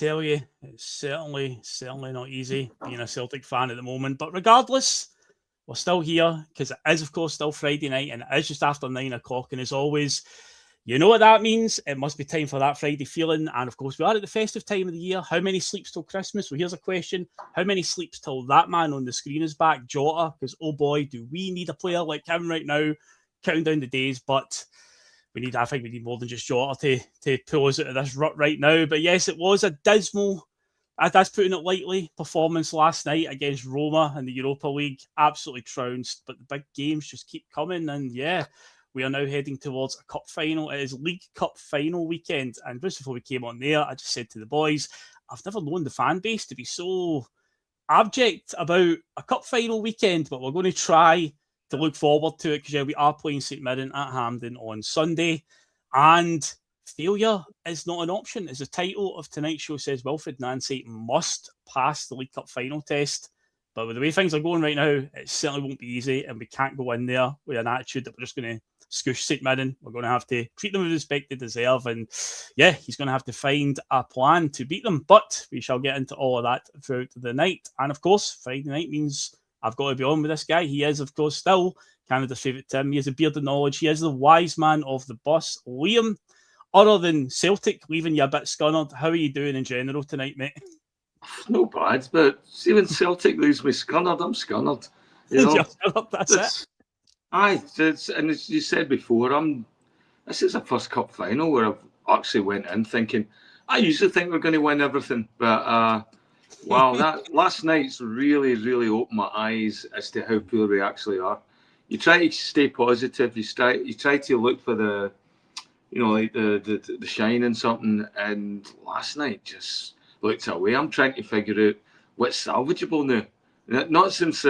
tell you, it's certainly not easy being a Celtic fan at the moment. But regardless, we're still here because it is, of course, still Friday night and it is just after 9 o'clock. And as always, you know what that means. It must be time for that Friday feeling. And of course, we are at the festive time of the year. How many sleeps till Christmas? Well, here's a question. How many sleeps till that man on the screen is back, Jota? Because, oh boy, do we need a player like him right now, counting down the days. But I think we need more than just Jota to pull us out of this rut right now. But yes, it was a dismal, that's putting it lightly, performance last night against Roma in the Europa League. Absolutely trounced, but the big games just keep coming. And yeah, we are now heading towards a cup final. It is League Cup final weekend. And just before we came on there, I just said to the boys, I've never known the fan base to be so abject about a cup final weekend, but we're going to try to look forward to it because yeah, we are playing St Mirren at Hampden on Sunday, and failure is not an option. As the title of tonight's show says, Wilfried Nancy must pass the League Cup final test. But with the way things are going right now, it certainly won't be easy, and we can't go in there with an attitude that we're just going to scoosh St Mirren. We're going to have to treat them with the respect they deserve, and yeah, he's going to have to find a plan to beat them. But we shall get into all of that throughout the night. And of course, Friday night means I've got to be on with this guy. He is, of course, still Canada's favourite Tim. He has a beard of knowledge. He is the wise man of the bus. Liam, other than Celtic leaving you a bit scunnered, how are you doing in general tonight, mate? No bad, but see when Celtic leaves me scunnered, I'm scunnered. You know? That's it. Aye, and as you said before, this is a first cup final where I've actually went in thinking, I usually think we're going to win everything, but wow, that last night's really, really opened my eyes as to how poor we actually are. You try to stay positive. You try to look for the, like the shine in something. And last night just looked away. I'm trying to figure out what's salvageable now. Not since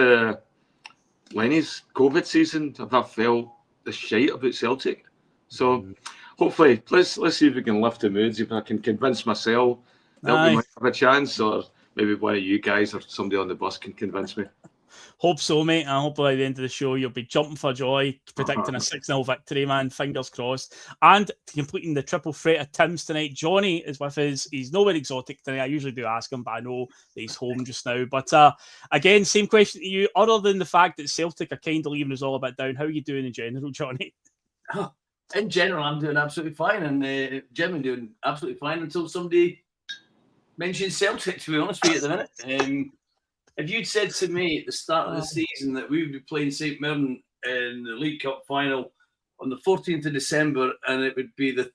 Lenny's COVID season have I felt the shite about Celtic. So hopefully, let's see if we can lift the moods. If I can convince myself that we might have a chance, or maybe one of you guys or somebody on the bus can convince me. Hope so, mate. I hope by the end of the show you'll be jumping for joy, predicting a 6-0 victory, man. Fingers crossed. And completing the triple threat of Tim's tonight, Johnny is with us. He's nowhere exotic tonight. I usually do ask him, but I know that he's home just now. But again, same question to you. Other than the fact that Celtic are kind of leaving us all a bit down, how are you doing in general, Johnny? In general, I'm doing absolutely fine. And Jim is doing absolutely fine until somebody mentioned Celtic, to be honest with you at the minute. If you'd said to me at the start of the season that we would be playing St Mirren in the League Cup final on the 14th of December and it would be the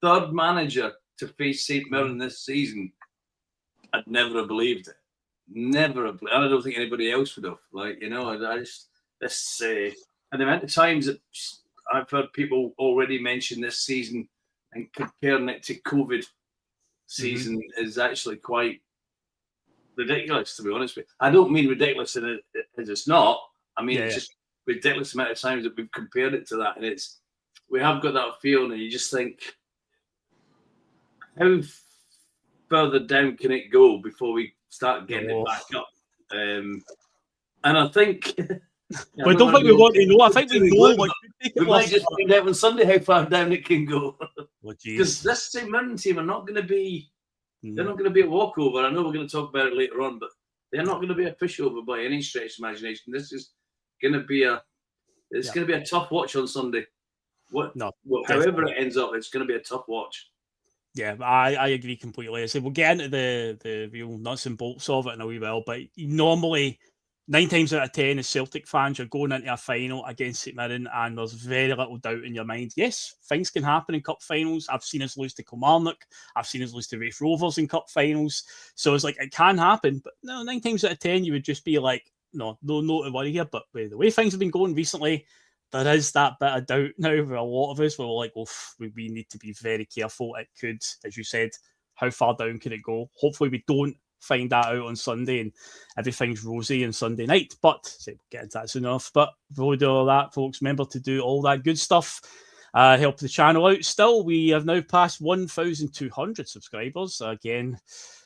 third manager to face St Mirren this season, I'd never have believed it. Never have. I don't think anybody else would have. I just and the amount of times that I've heard people already mention this season and comparing it to COVID season is actually quite ridiculous, to be honest with you. I don't mean ridiculous as it's not. I mean, it's just ridiculous amount of times that we've compared it to that. And we have got that feeling and you just think, how further down can it go before we start getting it back up? And I think... I don't think we want to know. I think we know. We might just find out on Sunday how far down it can go. Because this St Mirren team are not going to be... They're not going to be a walkover. I know we're going to talk about it later on, but they're not going to be a pushover by any stretch of imagination. This is going to be going to be a tough watch on Sunday. However it ends up, it's going to be a tough watch. Yeah, I agree completely. I said we'll get into the real nuts and bolts of it in a wee while, but normally 9 times out of 10 as Celtic fans, you're going into a final against St Mirren and there's very little doubt in your mind. Yes, things can happen in cup finals. I've seen us lose to Kilmarnock. I've seen us lose to Raith Rovers in cup finals. So it's like, it can happen. But no, 9 times out of 10, you would just be like, no to worry here. But with the way things have been going recently, there is that bit of doubt now for a lot of us where we're like, well, we need to be very careful. It could, as you said, how far down can it go? Hopefully we don't find that out on Sunday and everything's rosy on Sunday night. But we'll get into that soon enough. But before we do all that, folks, remember to do all that good stuff. Help the channel out. Still, we have now passed 1,200 subscribers. Again,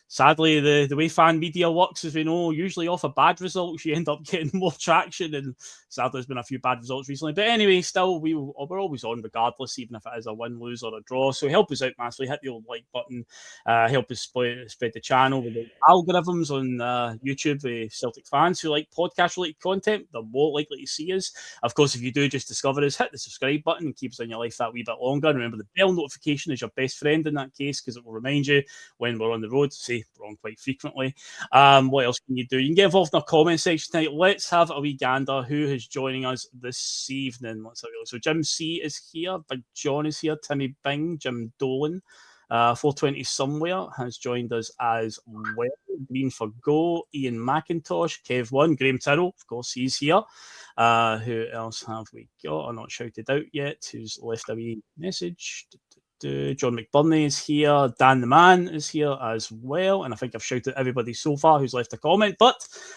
sadly, the way fan media works, as we know, usually off of bad results, you end up getting more traction. And sadly, there's been a few bad results recently. But anyway, still, we're always on regardless, even if it is a win, lose, or a draw. So help us out massively. Hit the old like button. Help us spread the channel with the algorithms on YouTube with Celtic fans who like podcast-related content. They're more likely to see us. Of course, if you do just discover us, hit the subscribe button and keep us in your life that wee bit longer. And remember, the bell notification is your best friend in that case, because it will remind you when we're on the road. Say we're on quite frequently. What else can you do? You can get involved in our comment section tonight. Let's have a wee gander. Who is joining us this evening? Let's have a look. So Jim C is here. Big John is here. Timmy Bing. Jim Dolan. 420 somewhere has joined us as well. Green for Go. Ian McIntosh. Kev1. Graham Tyrrell. Of course, he's here. Who else have we got? I'm not shouted out yet. Who's left a wee message? John McBurney is here. Dan the Man is here as well. And I think I've shouted everybody so far who's left a comment. But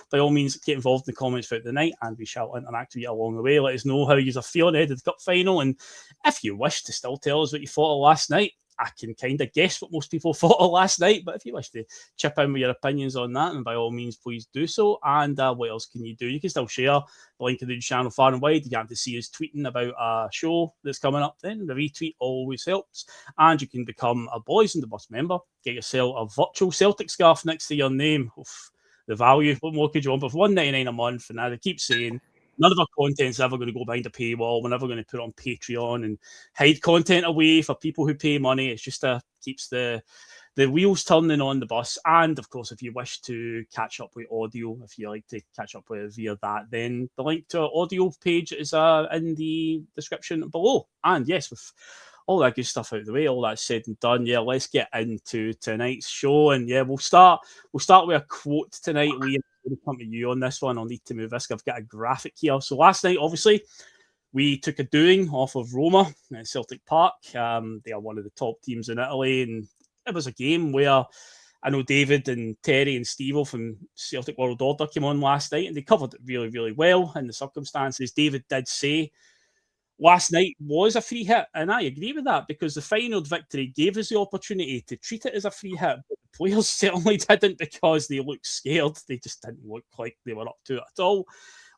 by all means, get involved in the comments throughout the night and we shall interact with you along the way. Let us know how you're feeling ahead of the cup final. And if you wish to still tell us what you thought of last night, I can kind of guess what most people thought of last night, but if you wish to chip in with your opinions on that, then by all means, please do so. And what else can you do? You can still share the link to the channel far and wide. You have to see us tweeting about a show that's coming up then. The retweet always helps. And you can become a Boys in the Bus member. Get yourself a virtual Celtic scarf next to your name. Oof, the value, what more could you want? But for $1.99 a month, and I keep saying, none of our content's ever going to go behind a paywall. We're never going to put it on Patreon and hide content away for people who pay money. It's just keeps the wheels turning on the bus. And of course, if you wish to catch up with audio, if you like to catch up with via that, then the link to our audio page is in the description below. And yes, with all that good stuff out of the way, all that said and done, yeah, let's get into tonight's show. And yeah, we'll start with a quote tonight, Liam. To come to you on this one. I'll need to move this. I've got a graphic here. So last night, obviously, we took a doing off of Roma at Celtic Park. They are one of the top teams in Italy, and it was a game where I know David and Terry and Steve from Celtic World Order came on last night, and they covered it really, really well in the circumstances. David did say last night was a free hit, and I agree with that because the final victory gave us the opportunity to treat it as a free hit, but the players certainly didn't because they looked scared. They just didn't look like they were up to it at all.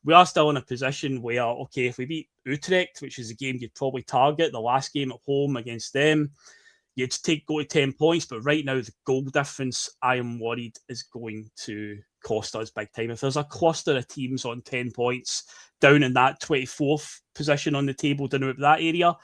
We are still in a position where, okay, if we beat Utrecht, which is a game you'd probably target, the last game at home against them, you'd go to 10 points, but right now the goal difference, I am worried, is going to cost us big time. If there's a cluster of teams on 10 points down in that 24th position on the table, down about that area,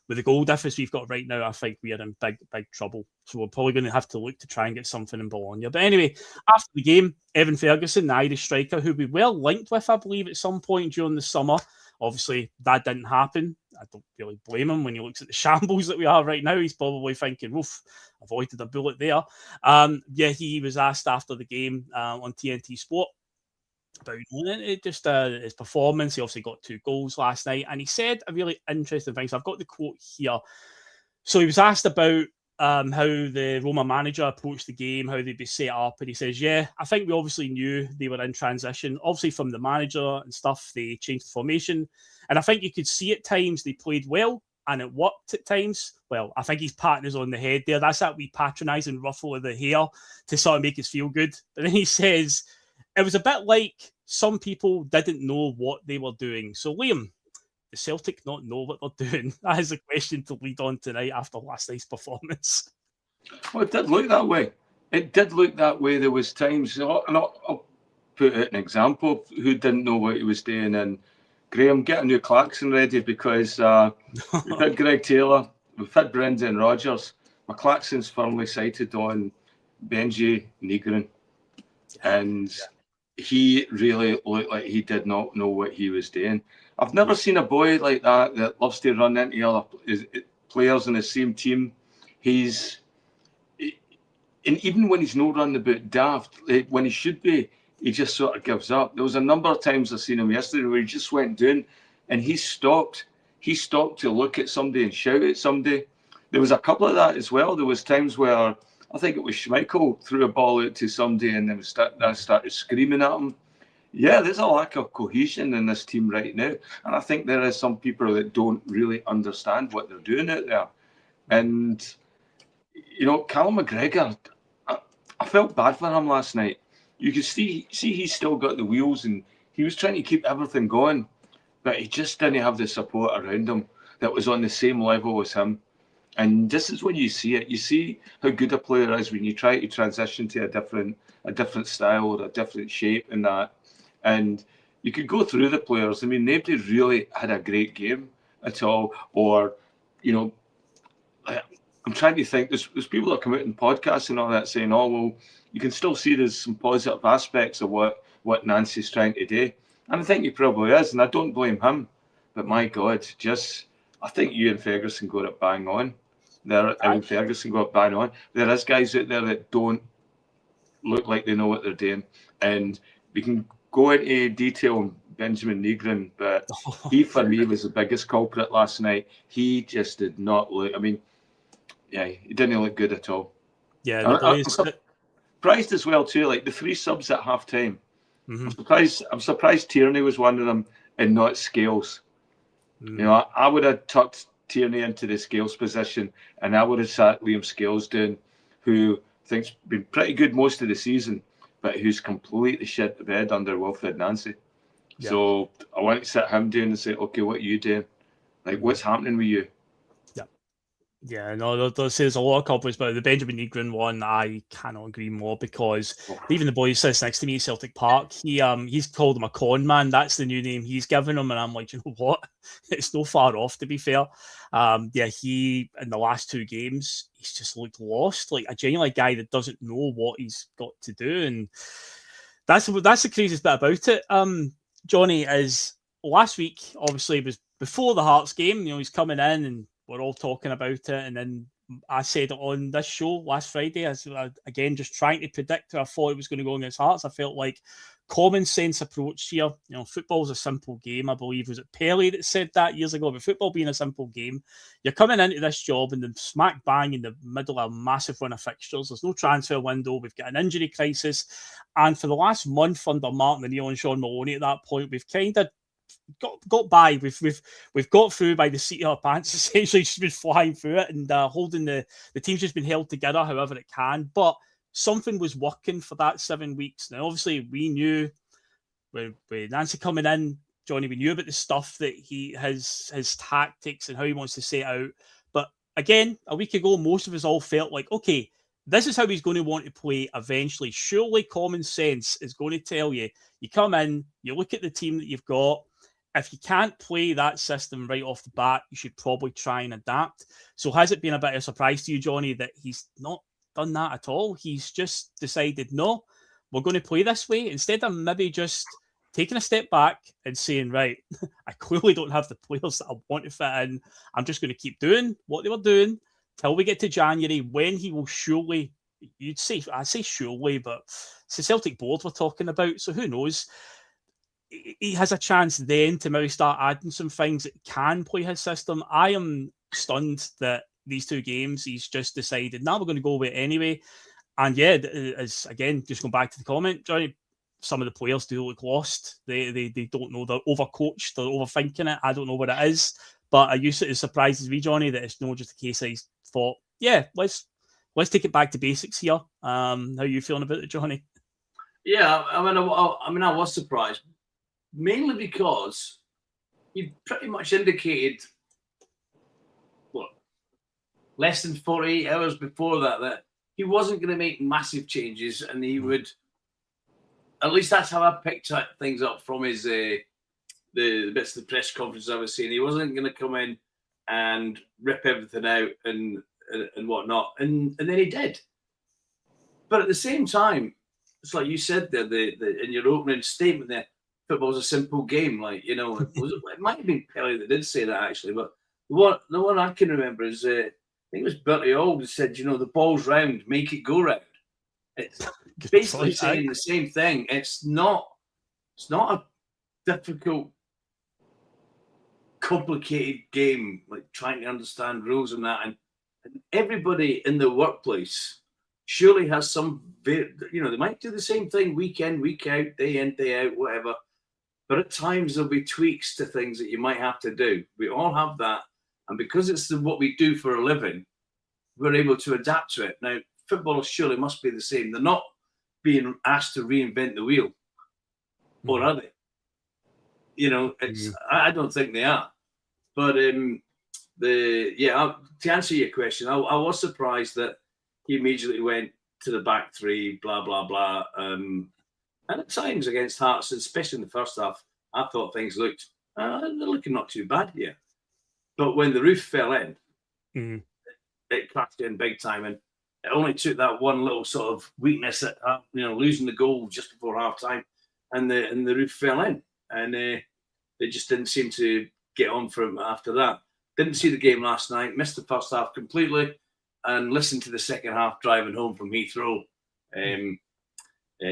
with the goal difference we've got right now, I think we are in big, big trouble. So we're probably going to have to look to try and get something in Bologna. But anyway, after the game, Evan Ferguson, the Irish striker, who we were linked with, I believe, at some point during the summer, obviously that didn't happen. I don't really blame him when he looks at the shambles that we are right now. He's probably thinking, oof, avoided a bullet there. He was asked after the game on TNT Sport about his performance. He obviously got 2 goals last night, and he said a really interesting thing. So I've got the quote here. So he was asked about how the Roma manager approached the game, how they'd be set up, and he says, yeah, I think we obviously knew they were in transition. Obviously from the manager and stuff, they changed the formation, and I think you could see at times they played well, and it worked at times. Well, I think his partner's on the head there. That's that wee patronising ruffle of the hair to sort of make us feel good. But then he says, it was a bit like some people didn't know what they were doing. So, Liam, does Celtic not know what they're doing? That is a question to lead on tonight after last night's performance. Well, it did look that way. It did look that way. There was times, and I'll put out an example of who didn't know what he was doing. And Graham, get a new klaxon ready because we've had Greg Taylor, we've had Brendan Rodgers. My klaxon's firmly sighted on Benji Nigrin. And he really looked like he did not know what he was doing. I've never seen a boy like that loves to run into other players in the same team. And even when he's not running about daft, when he should be, he just sort of gives up. There was a number of times I've seen him yesterday where he just went down and he stopped. He stopped to look at somebody and shout at somebody. There was a couple of that as well. There was times where I think it was Schmeichel threw a ball out to somebody and then started screaming at him. Yeah, there's a lack of cohesion in this team right now. And I think there is some people that don't really understand what they're doing out there. And, Callum McGregor, I felt bad for him last night. You could see he's still got the wheels, and he was trying to keep everything going, but he just didn't have the support around him that was on the same level as him. And this is when you see it. You see how good a player is when you try to transition to a different style or a different shape and that. And you could go through the players. I mean, nobody really had a great game at all. Or, you know, I'm trying to think. There's people that come out in podcasts and all that saying, "Oh, well, you can still see there's some positive aspects of what Nancy's trying to do." And I think he probably is, and I don't blame him. But my God, I think you and Ferguson got it bang on. Ferguson got it bang on. There is guys out there that don't look like they know what they're doing, and we can go into detail on Benjamin Negrin, but he for me was the biggest culprit last night. He just did not look. I mean, yeah, he didn't look good at all. Yeah, the boys. I'm surprised as well too. Like the 3 subs at half time. I'm surprised Tierney was one of them and not Scales. You know, I would have tucked Tierney into the Scales position, and I would have sat Liam Scales down, who thinks been pretty good most of the season, but who's completely shit the bed under Wilfried Nancy. Yeah. So I want to sit him down and say, okay, what are you doing? Like, what's happening with you? Yeah, no, there's a lot of culprits, but the Benjamin Negrin one, I cannot agree more, because even the boy who sits next to me at Celtic Park, he's called him a con man. That's the new name he's given him, and I'm like, you know what? It's no far off, to be fair. He, in the last 2 games, he's just looked lost, like a genuine guy that doesn't know what he's got to do, and that's the craziest bit about it. Johnny, is last week, obviously, was before the Hearts game. You know, he's coming in and we're all talking about it, and then I said it on this show last Friday, as again, just trying to predict how I thought it was going to go against Hearts. I felt like common sense approach here. You know, football's a simple game. I believe, was it Pelé that said that years ago, about football being a simple game. You're coming into this job and then smack bang in the middle of a massive run of fixtures. There's no transfer window. We've got an injury crisis, and for the last month under Martin O'Neill and Sean Maloney, at that point, we've kind of got by. We've got through by the seat of our pants, essentially, just been flying through it, and holding the team's just been held together however it can. But something was working for that 7 weeks. Now, obviously, we knew with Nancy coming in, Johnny, we knew about the stuff that his tactics and how he wants to set out. But again, a week ago, most of us all felt like, okay, this is how he's going to want to play eventually. Surely common sense is going to tell you, you come in, you look at the team that you've got. If you can't play that system right off the bat, you should probably try and adapt. So has it been a bit of a surprise to you, Johnny, that he's not done that at all? He's just decided, no, we're going to play this way, instead of maybe just taking a step back and saying, right, I clearly don't have the players that I want to fit in. I'm just going to keep doing what they were doing till we get to January, when he will surely, I say surely, but it's the Celtic board we're talking about, so who knows? He has a chance then to maybe start adding some things that can play his system. I am stunned that these 2 games, he's just decided, now we're going to go with it anyway. And yeah, as again, just going back to the comment, Johnny, some of the players do look lost. They don't know, they're overcoached, they're overthinking it. I don't know what it is, but I used it as surprises me, Johnny, that it's not just a case I thought, yeah, let's take it back to basics here. How are you feeling about it, Johnny? Yeah, I mean, I was surprised. Mainly because he pretty much indicated, less than 48 hours before that he wasn't going to make massive changes, and he would, at least that's how I picked things up from his the bits of the press conference I was seeing. He wasn't going to come in and rip everything out and whatnot, and then he did. But at the same time, it's like you said there, in your opening statement there, football's a simple game. Like, you know, it might have been Pelé that did say that, actually, but the one I can remember is, I think it was Bertie Auld who said, you know, the ball's round, make it go round. It's basically saying the same thing. It's not a difficult, complicated game, like trying to understand rules and that. And everybody in the workplace surely has some, you know, they might do the same thing week in, week out, day in, day out, whatever. But at times there'll be tweaks to things that you might have to do. We all have that. And because it's what we do for a living, we're able to adapt to it. Now, footballers surely must be the same. They're not being asked to reinvent the wheel, or are they? You know, I don't think they are. But to answer your question, I was surprised that he immediately went to the back three, blah blah blah. And at times against Hearts, especially in the first half, I thought things looked they're looking not too bad here. But when the roof fell in, it crashed in big time, and it only took that one little sort of weakness at losing the goal just before half time, and the roof fell in, and they just didn't seem to get on from after that. Didn't see the game last night, missed the first half completely, and listened to the second half driving home from Heathrow.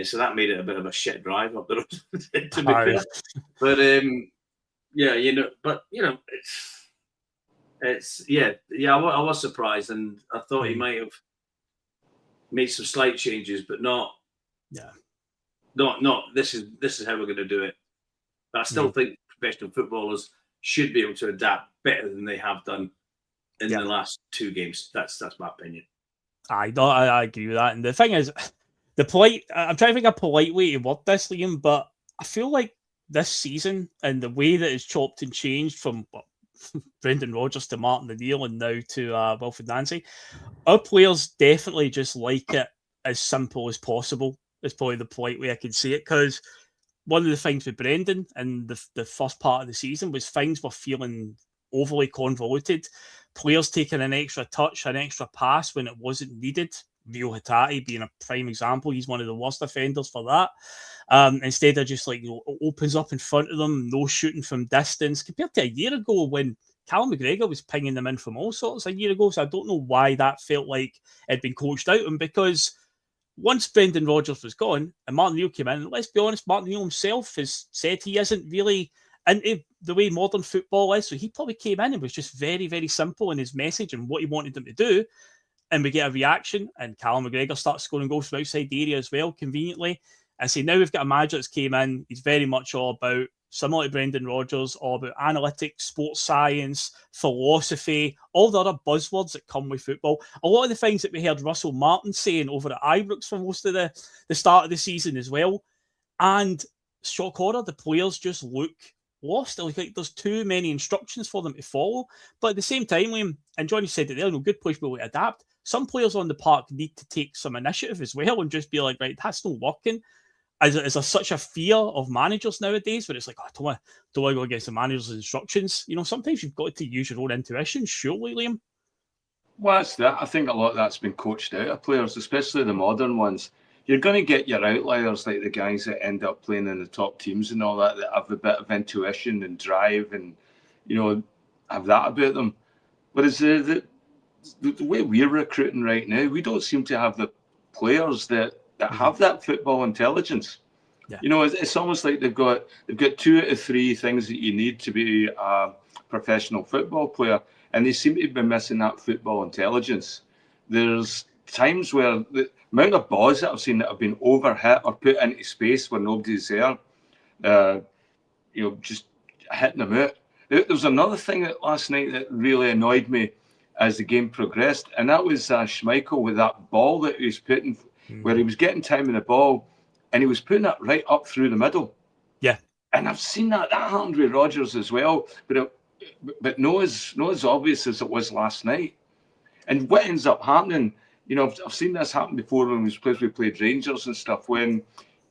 So that made it a bit of a shit drive up the road, to be fair. But I was surprised, and I thought he might have made some slight changes, but not this is how we're going to do it. But I still think professional footballers should be able to adapt better than they have done in the last two games. That's my opinion. I agree with that. And the thing is, I'm trying to think a polite way to word this, Liam, but I feel like this season and the way that it's chopped and changed from Brendan Rodgers to Martin O'Neill and now to Wilfried Nancy, our players definitely just like it as simple as possible. Is probably the polite way I can say it, because one of the things with Brendan in the first part of the season was things were feeling overly convoluted. Players taking an extra touch, an extra pass when it wasn't needed. Rio Hatate being a prime example. He's one of the worst offenders for that. Instead of just opens up in front of them, no shooting from distance, compared to a year ago when Callum McGregor was pinging them in from all sorts a year ago. So I don't know why that felt like it'd been coached out of him, because once Brendan Rodgers was gone and Martin O'Neill came in, let's be honest, Martin O'Neill himself has said he isn't really into the way modern football is. So he probably came in and was just very, very simple in his message and what he wanted them to do. And we get a reaction, and Callum McGregor starts scoring goals from outside the area as well, conveniently. And so now we've got a manager that's came in. He's very much all about, similar to Brendan Rodgers, all about analytics, sports science, philosophy, all the other buzzwords that come with football. A lot of the things that we heard Russell Martin saying over at Ibrox for most of the start of the season as well. And shock horror, the players just look lost. Like there's too many instructions for them to follow. But at the same time, Liam, and Johnny said it there, good players will adapt. Some players on the park need to take some initiative as well and just be like, right, that's not working. Is there such a fear of managers nowadays where it's like, don't want to go against the manager's instructions? Sometimes you've got to use your own intuition, surely, Liam. Well, that's that. I think a lot of that's been coached out of players, especially the modern ones. You're going to get your outliers, like the guys that end up playing in the top teams and all that have a bit of intuition and drive and, have that about them. Whereas the way we're recruiting right now, we don't seem to have the players that have that football intelligence. Yeah. It's almost like they've got 2 out of 3 things that you need to be a professional football player, and they seem to be missing that football intelligence. There's times where the amount of balls that I've seen that have been overhit or put into space where nobody's there, just hitting them out. There was another thing that last night that really annoyed me as the game progressed, and that was Schmeichel with that ball that he was putting, where he was getting time in the ball, and he was putting it right up through the middle. Yeah. And I've seen that happened with Rodgers as well, but not as obvious as it was last night. And what ends up happening, I've seen this happen before when we played Rangers and stuff, when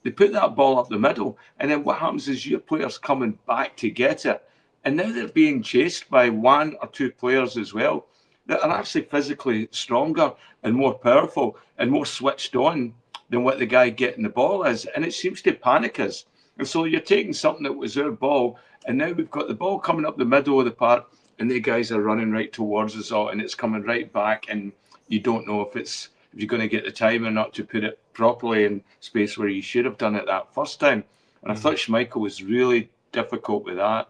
they put that ball up the middle, and then what happens is your players coming back to get it, and now they're being chased by 1 or 2 players as well that are actually physically stronger and more powerful and more switched on than what the guy getting the ball is. And it seems to panic us. And so you're taking something that was our ball, and now we've got the ball coming up the middle of the park, and the guys are running right towards us all, and it's coming right back, and you don't know if you're going to get the time or not to put it properly in space where you should have done it that first time. And I thought Schmeichel was really difficult with that.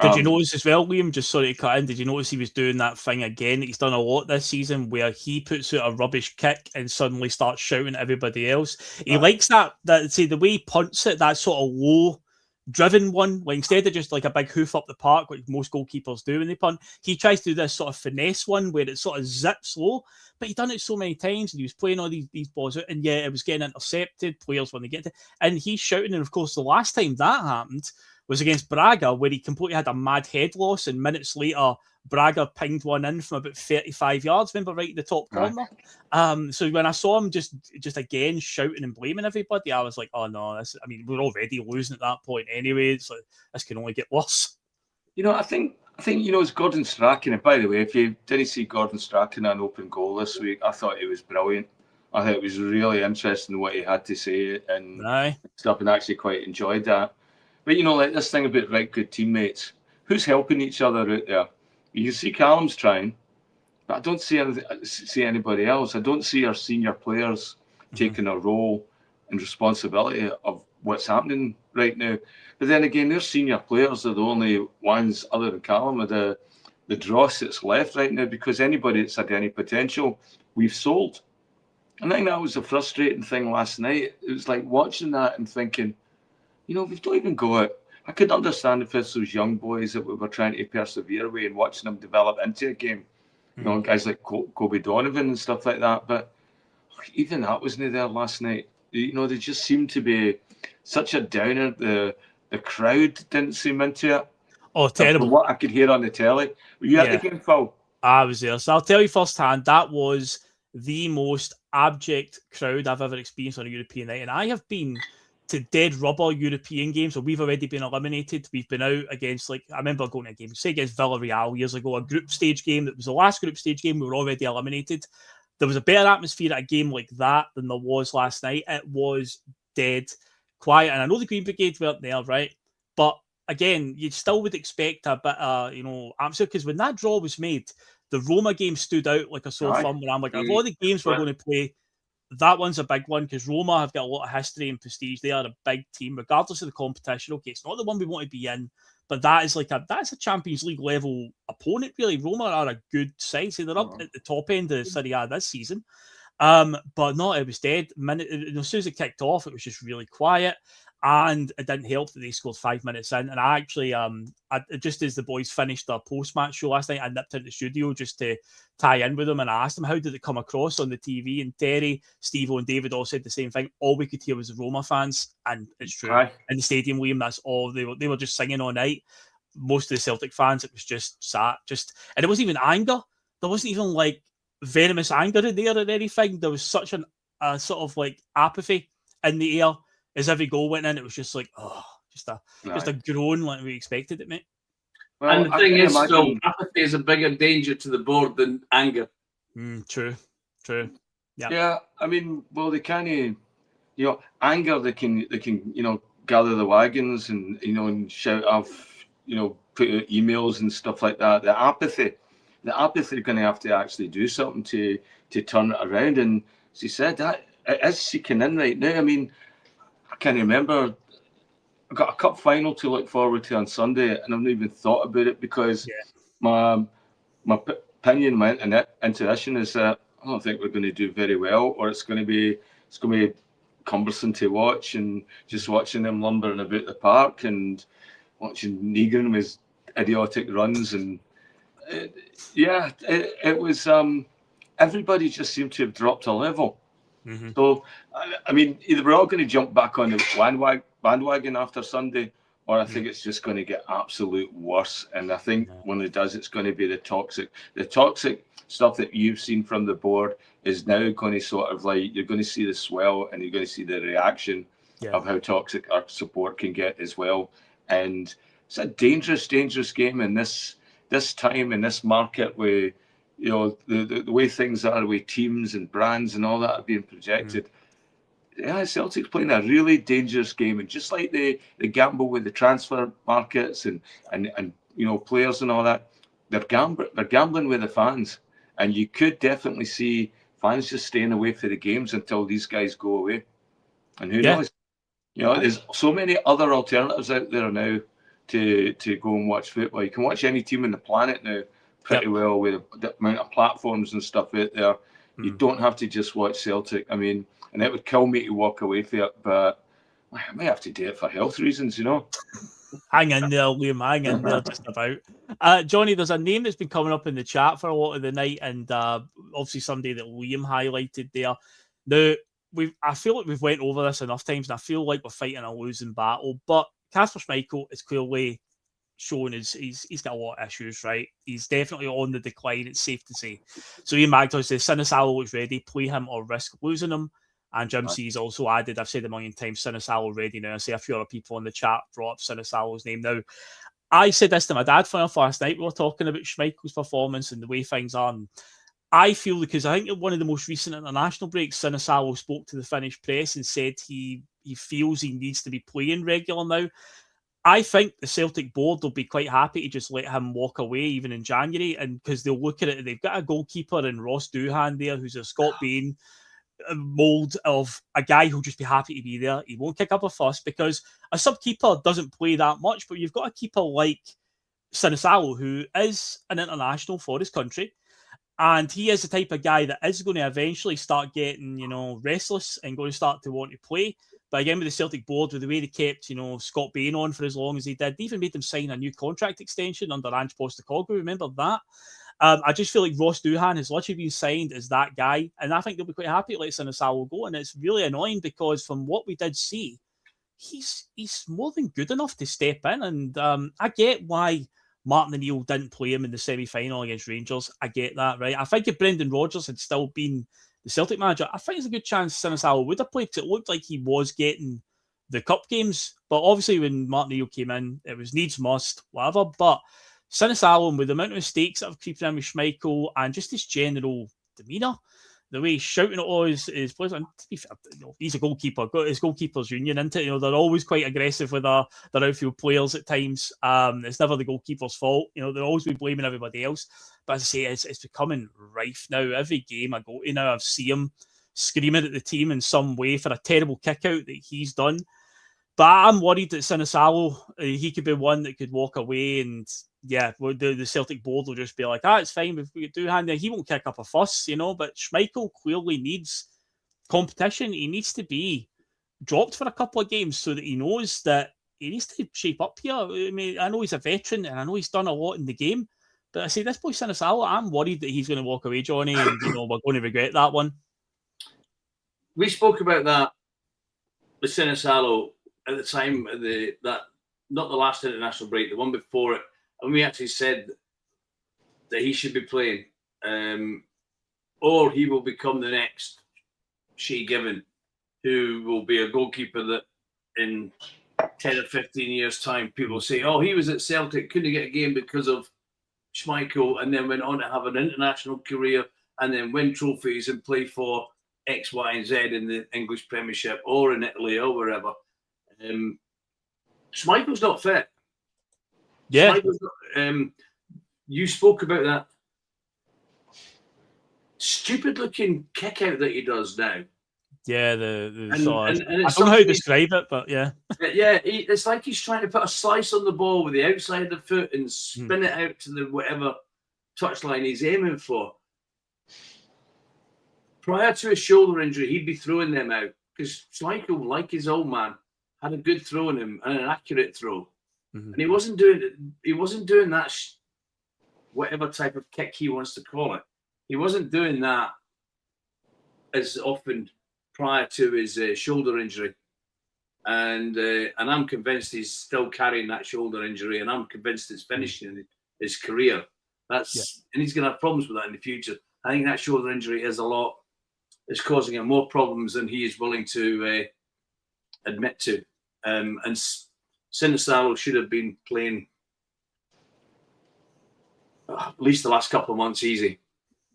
Did you notice as well, Liam, just sorry to cut in, did you notice he was doing that thing again that he's done a lot this season where he puts out a rubbish kick and suddenly starts shouting at everybody else? He likes that, say, the way he punts it, that sort of low driven one. Like instead of just like a big hoof up the park, like most goalkeepers do when they punt, he tries to do this sort of finesse one where it sort of zips low. But he'd done it so many times, and he was playing all these balls out, and yeah, it was getting intercepted. Players when they get to, and he's shouting. And of course, the last time that happened was against Braga, where he completely had a mad head loss, and minutes later, Braga pinged one in from about 35 yards. Remember, right in the top corner. So when I saw him just again shouting and blaming everybody, I was like, oh no, this. I mean, we're already losing at that point anyway. So this can only get worse. You know, I think it's Gordon Strachan. And by the way, if you didn't see Gordon Strachan on open goal this week, I thought it was brilliant. I thought it was really interesting what he had to say and stuff, and actually quite enjoyed that. But you know, like this thing about right good teammates, who's helping each other out there? You can see Callum's trying, but I don't see anybody else. I don't see our senior players taking a role and responsibility of what's happening right now. But then again, their senior players are the only ones other than Callum are the dross that's left right now, because anybody that's had any potential, we've sold. And I think that was a frustrating thing last night. It was like watching that and thinking, you know, we've not even got it. I could understand if it's those young boys that we were trying to persevere with and watching them develop into a game. You know, guys like Kobe Donovan and stuff like that. But even that wasn't there last night. You know, they just seemed to be such a downer. The crowd didn't seem into it. Oh, terrible. From what I could hear on the telly. Were you at the game, Phil? I was there. So I'll tell you firsthand, that was the most abject crowd I've ever experienced on a European night. And I have been to dead rubber European games where we've already been eliminated. We've been out against, like, I remember going to a game, say against Villarreal years ago, a group stage game that was the last group stage game. We were already eliminated. There was a better atmosphere at a game like that than there was last night. It was dead quiet. And I know the Green Brigade weren't there, right? But again, you still would expect a bit of, atmosphere, because when that draw was made, the Roma game stood out like a sore thumb, where I'm like, of all the games we're going to play, that one's a big one, because Roma have got a lot of history and prestige. They are a big team, regardless of the competition. Okay, it's not the one we want to be in, but that's a Champions League level opponent, really. Roma are a good side, so they're up at the top end of Serie A this season. But no, it was dead. As soon as it kicked off, it was just really quiet. And it didn't help that they scored 5 minutes in. And I actually, just as the boys finished their post-match show last night, I nipped into the studio just to tie in with them. And I asked them, how did it come across on the TV? And Terry, Steve-O and David all said the same thing. All we could hear was the Roma fans. And it's true. In the stadium, Liam, that's all. They were just singing all night. Most of the Celtic fans, it was just sad. And it wasn't even anger. There wasn't even like venomous anger in there or anything. There was such a sort of like apathy in the air. As every goal went in, it was just like, just a groan like we expected it, mate. Well, and the thing is, Phil, apathy is a bigger danger to the board than anger. True. Yeah, I mean, well, they can't, anger. They can, gather the wagons and and shout off, put out emails and stuff like that. The apathy, they're going to have to actually do something to turn it around. And as you said, that it is seeking in right now. I mean, I can't remember. I've got a cup final to look forward to on Sunday, and I've not even thought about it because my opinion, my intuition is that I don't think we're going to do very well, or it's going to be cumbersome to watch, and just watching them lumbering about the park and watching Negan with idiotic runs, and it was. Everybody just seemed to have dropped a level. So, I mean, either we're all going to jump back on the bandwagon after Sunday, or I think it's just going to get absolute worse. And I think when it does, it's going to be the toxic stuff that you've seen from the board is now going to sort of like, you're going to see the swell and you're going to see the reaction of how toxic our support can get as well. And it's a dangerous game in this time, in this market where, the way things are with teams and brands and all that are being projected. Celtic's playing a really dangerous game, and just like they gamble with the transfer markets and players and all that, they're gambling with the fans, and you could definitely see fans just staying away from the games until these guys go away. And who knows? There's so many other alternatives out there now to go and watch football. You can watch any team on the planet now pretty well with the amount of platforms and stuff out there. You don't have to just watch Celtic. I mean, and it would kill me to walk away from it, but I may have to do it for health reasons, you know. Hang in there, Liam. Hang in there, just about. Johnny, there's a name that's been coming up in the chat for a lot of the night, and obviously somebody that Liam highlighted there. Now, I feel like we've went over this enough times, and I feel like we're fighting a losing battle. But Kasper Schmeichel is clearly shown he's got a lot of issues, right? He's definitely on the decline, it's safe to say. So Ian Magdal says, Sinisalo looks ready, play him or risk losing him. And Jim C's also added, I've said a million times, Sinisalo ready now. I see a few other people in the chat brought up Sinisalo's name. Now, I said this to my dad for last night. We were talking about Schmeichel's performance and the way things are. And I feel, because I think at one of the most recent international breaks, Sinisalo spoke to the Finnish press and said he feels he needs to be playing regular now. I think the Celtic board will be quite happy to just let him walk away even in January, and because they'll look at it, they've got a goalkeeper in Ross Doohan there who's a Scott Bain mould of a guy who'll just be happy to be there. He won't kick up a fuss because a sub-keeper doesn't play that much, but you've got a keeper like Sinisalo who is an international for his country, and he is the type of guy that is going to eventually start getting, restless and going to start to want to play. But again, with the Celtic board, with the way they kept, Scott Bain on for as long as they did, they even made him sign a new contract extension under Ange Postecoglou. Remember that? I just feel like Ross Doohan has literally been signed as that guy, and I think they'll be quite happy to let Sinisalo go. And it's really annoying because from what we did see, he's more than good enough to step in. And I get why Martin O'Neill didn't play him in the semi-final against Rangers. I get that, right? I think if Brendan Rodgers had still been the Celtic manager, I think there's a good chance Sinisalo would have played, because it looked like he was getting the cup games. But obviously when Martin O'Neill came in, it was needs must, whatever. But Sinisalo, with the amount of mistakes that have creeping in with Schmeichel and just his general demeanour, the way he's shouting at all his players, and to be fair, he's a goalkeeper, got his goalkeepers union into it. They're always quite aggressive with their outfield players at times. It's never the goalkeeper's fault. They'll always be blaming everybody else. But as I say, it's becoming rife now. Every game I go to now, I see him screaming at the team in some way for a terrible kick out that he's done. But I'm worried that Sinisalo, he could be one that could walk away, and the Celtic board will just be like, it's fine, if we get Doohan there, he won't kick up a fuss, But Schmeichel clearly needs competition. He needs to be dropped for a couple of games so that he knows that he needs to shape up here. I mean, I know he's a veteran and I know he's done a lot in the game, but I say this boy Sinisalo, I'm worried that he's going to walk away, Johnny, and we're going to regret that one. We spoke about that with Sinisalo at the time of that not the last international break, the one before it, and we actually said that he should be playing, or he will become the next Shea Given, who will be a goalkeeper that in 10 or 15 years' time, people say, he was at Celtic, couldn't get a game because of Schmeichel, and then went on to have an international career and then win trophies and play for X, Y, and Z in the English Premiership or in Italy or wherever. Schmeichel's not fit. Yeah. You spoke about that stupid-looking kick-out that he does now. Yeah, I don't know how to describe it, but yeah. Yeah, it's like he's trying to put a slice on the ball with the outside of the foot and spin it out to the whatever touchline he's aiming for. Prior to his shoulder injury, he'd be throwing them out because Schmeichel, like his old man, had a good throw in him and an accurate throw. And he wasn't doing that whatever type of kick he wants to call it. He wasn't doing that as often prior to his shoulder injury, and I'm convinced he's still carrying that shoulder injury, and I'm convinced it's finishing his career. And he's going to have problems with that in the future. I think that shoulder injury is causing him more problems than he is willing to admit to. And Sinisalo should have been playing at least the last couple of months easy.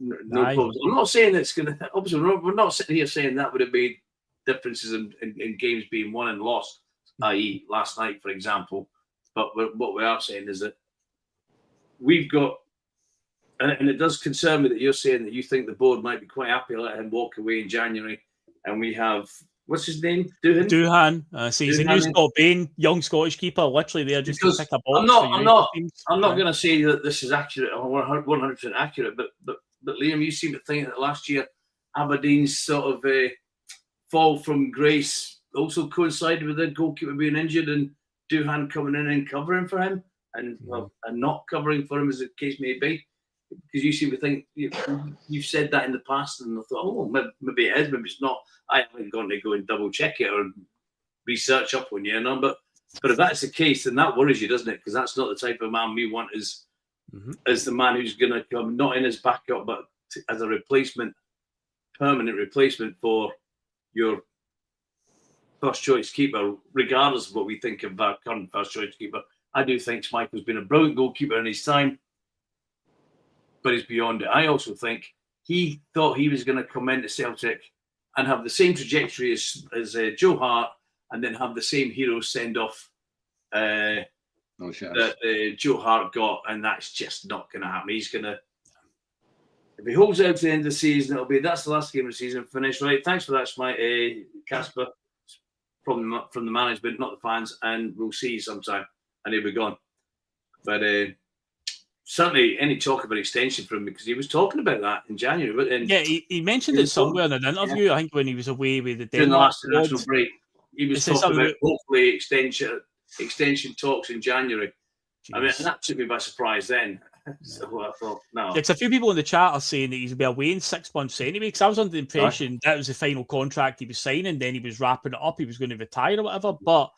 No problems. I'm not saying it's going to. Obviously, we're not sitting here saying that would have made differences in games being won and lost, i.e., last night, for example. But what we are saying is that we've got, and it does concern me that you're saying that you think the board might be quite happy to let him walk away in January, and we have. What's his name? Doohan. He's a new Scott Bain, young Scottish keeper, literally there just to pick a ball. I'm not going to say that this is accurate or 100% accurate, but Liam, you seem to think that last year Aberdeen's sort of fall from grace also coincided with the goalkeeper being injured and Duhan coming in and covering for him, and not covering for him, as the case may be. Because you seem to think you've said that in the past, and I thought, oh, maybe it is, maybe it's not. I haven't gone to go and double check it or research up on you, but if that's the case, then that worries you, doesn't it? Because that's not the type of man we want as the man who's going to come, not in his backup, but as a replacement, permanent replacement for your first choice keeper, regardless of what we think of our current first choice keeper. I do think Schmeichel's been a brilliant goalkeeper in his time, but he's beyond it. I also think he thought he was going to come into Celtic and have the same trajectory as Joe Hart, and then have the same hero send off that Joe Hart got, and that's just not going to happen. He's going to, if he holds out to the end of the season, that's the last game of the season. Finished, right? Thanks for that, Casper, from the management, not the fans, and we'll see you sometime. And he'll be gone. But certainly any talk about extension from him, because he was talking about that in January. He mentioned it somewhere in an interview, I think, when he was away with the during the last international break. He was talking about hopefully extension talks in January. Jeez. I mean, and that took me by surprise then. So I thought, no. Because a few people in the chat are saying that he's going to be away in 6 months anyway, because I was under the impression that was the final contract he was signing, then he was wrapping it up, he was going to retire or whatever, but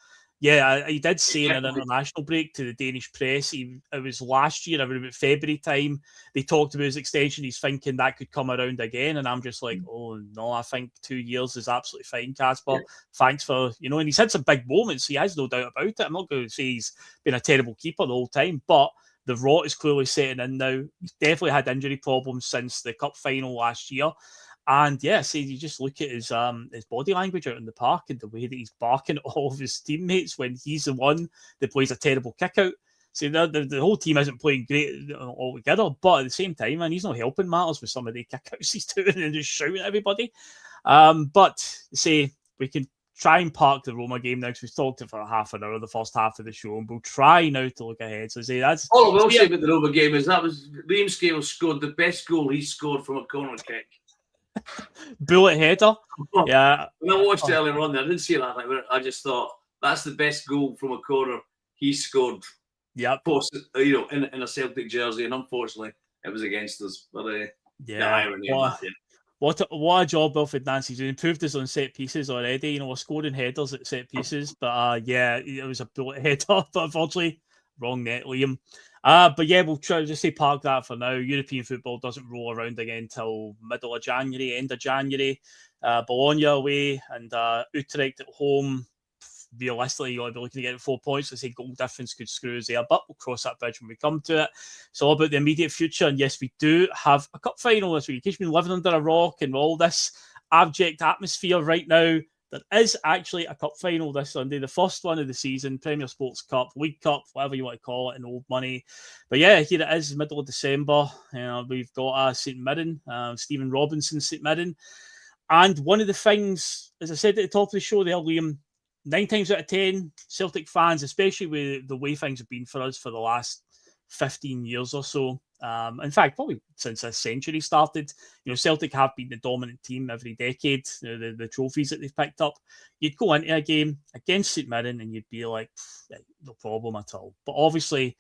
yeah, he did say in an international break to the Danish press, it was last year, around about February time, they talked about his extension. He's thinking that could come around again. And I'm just like, oh, no, I think 2 years is absolutely fine, Casper. Yeah. Thanks for, and he's had some big moments. He has no doubt about it. I'm not going to say he's been a terrible keeper the whole time, but the rot is clearly setting in now. He's definitely had injury problems since the cup final last year. And yeah, you just look at his body language out in the park and the way that he's barking at all of his teammates when he's the one that plays a terrible kick out. So the whole team isn't playing great altogether, but at the same time, man, he's not helping matters with some of the kick outs he's doing and just shouting at everybody. But we can try and park the Roma game now, because we've talked for half an hour, the first half of the show, and we'll try now to look ahead. So that's all I will say about the Roma game is that was Liam Scales scored the best goal he scored from a corner kick. Bullet header. Yeah. When I watched it earlier on there, I didn't see it last night, but I just thought that's the best goal from a corner he scored. Yeah. In a Celtic jersey, and unfortunately it was against us. But the irony of that. What a job Wilfried Nancy's doing. Improved us on set pieces already. We're scoring headers at set pieces, but it was a bullet header, but unfortunately wrong net, Liam. But yeah, we'll try to just park that for now. European football doesn't roll around again until middle of January, end of January. Bologna away and Utrecht at home. Realistically, you'll be looking to get 4 points. Let's say goal difference could screw us there, but we'll cross that bridge when we come to it. It's all about the immediate future. And yes, we do have a cup final this week. In case you've been living under a rock and all this abject atmosphere right now, there is actually a cup final this Sunday, the first one of the season, Premier Sports Cup, League Cup, whatever you want to call it, in old money. But yeah, here it is, middle of December. We've got St Mirren, Stephen Robinson, St Mirren. And one of the things, as I said at the top of the show there, Liam, 9 times out of 10, Celtic fans, especially with the way things have been for us for the last 15 years or so, in fact, probably since this century started, Celtic have been the dominant team every decade. The trophies that they've picked up, you'd go into a game against St Mirren and you'd be like, no problem at all. But obviously,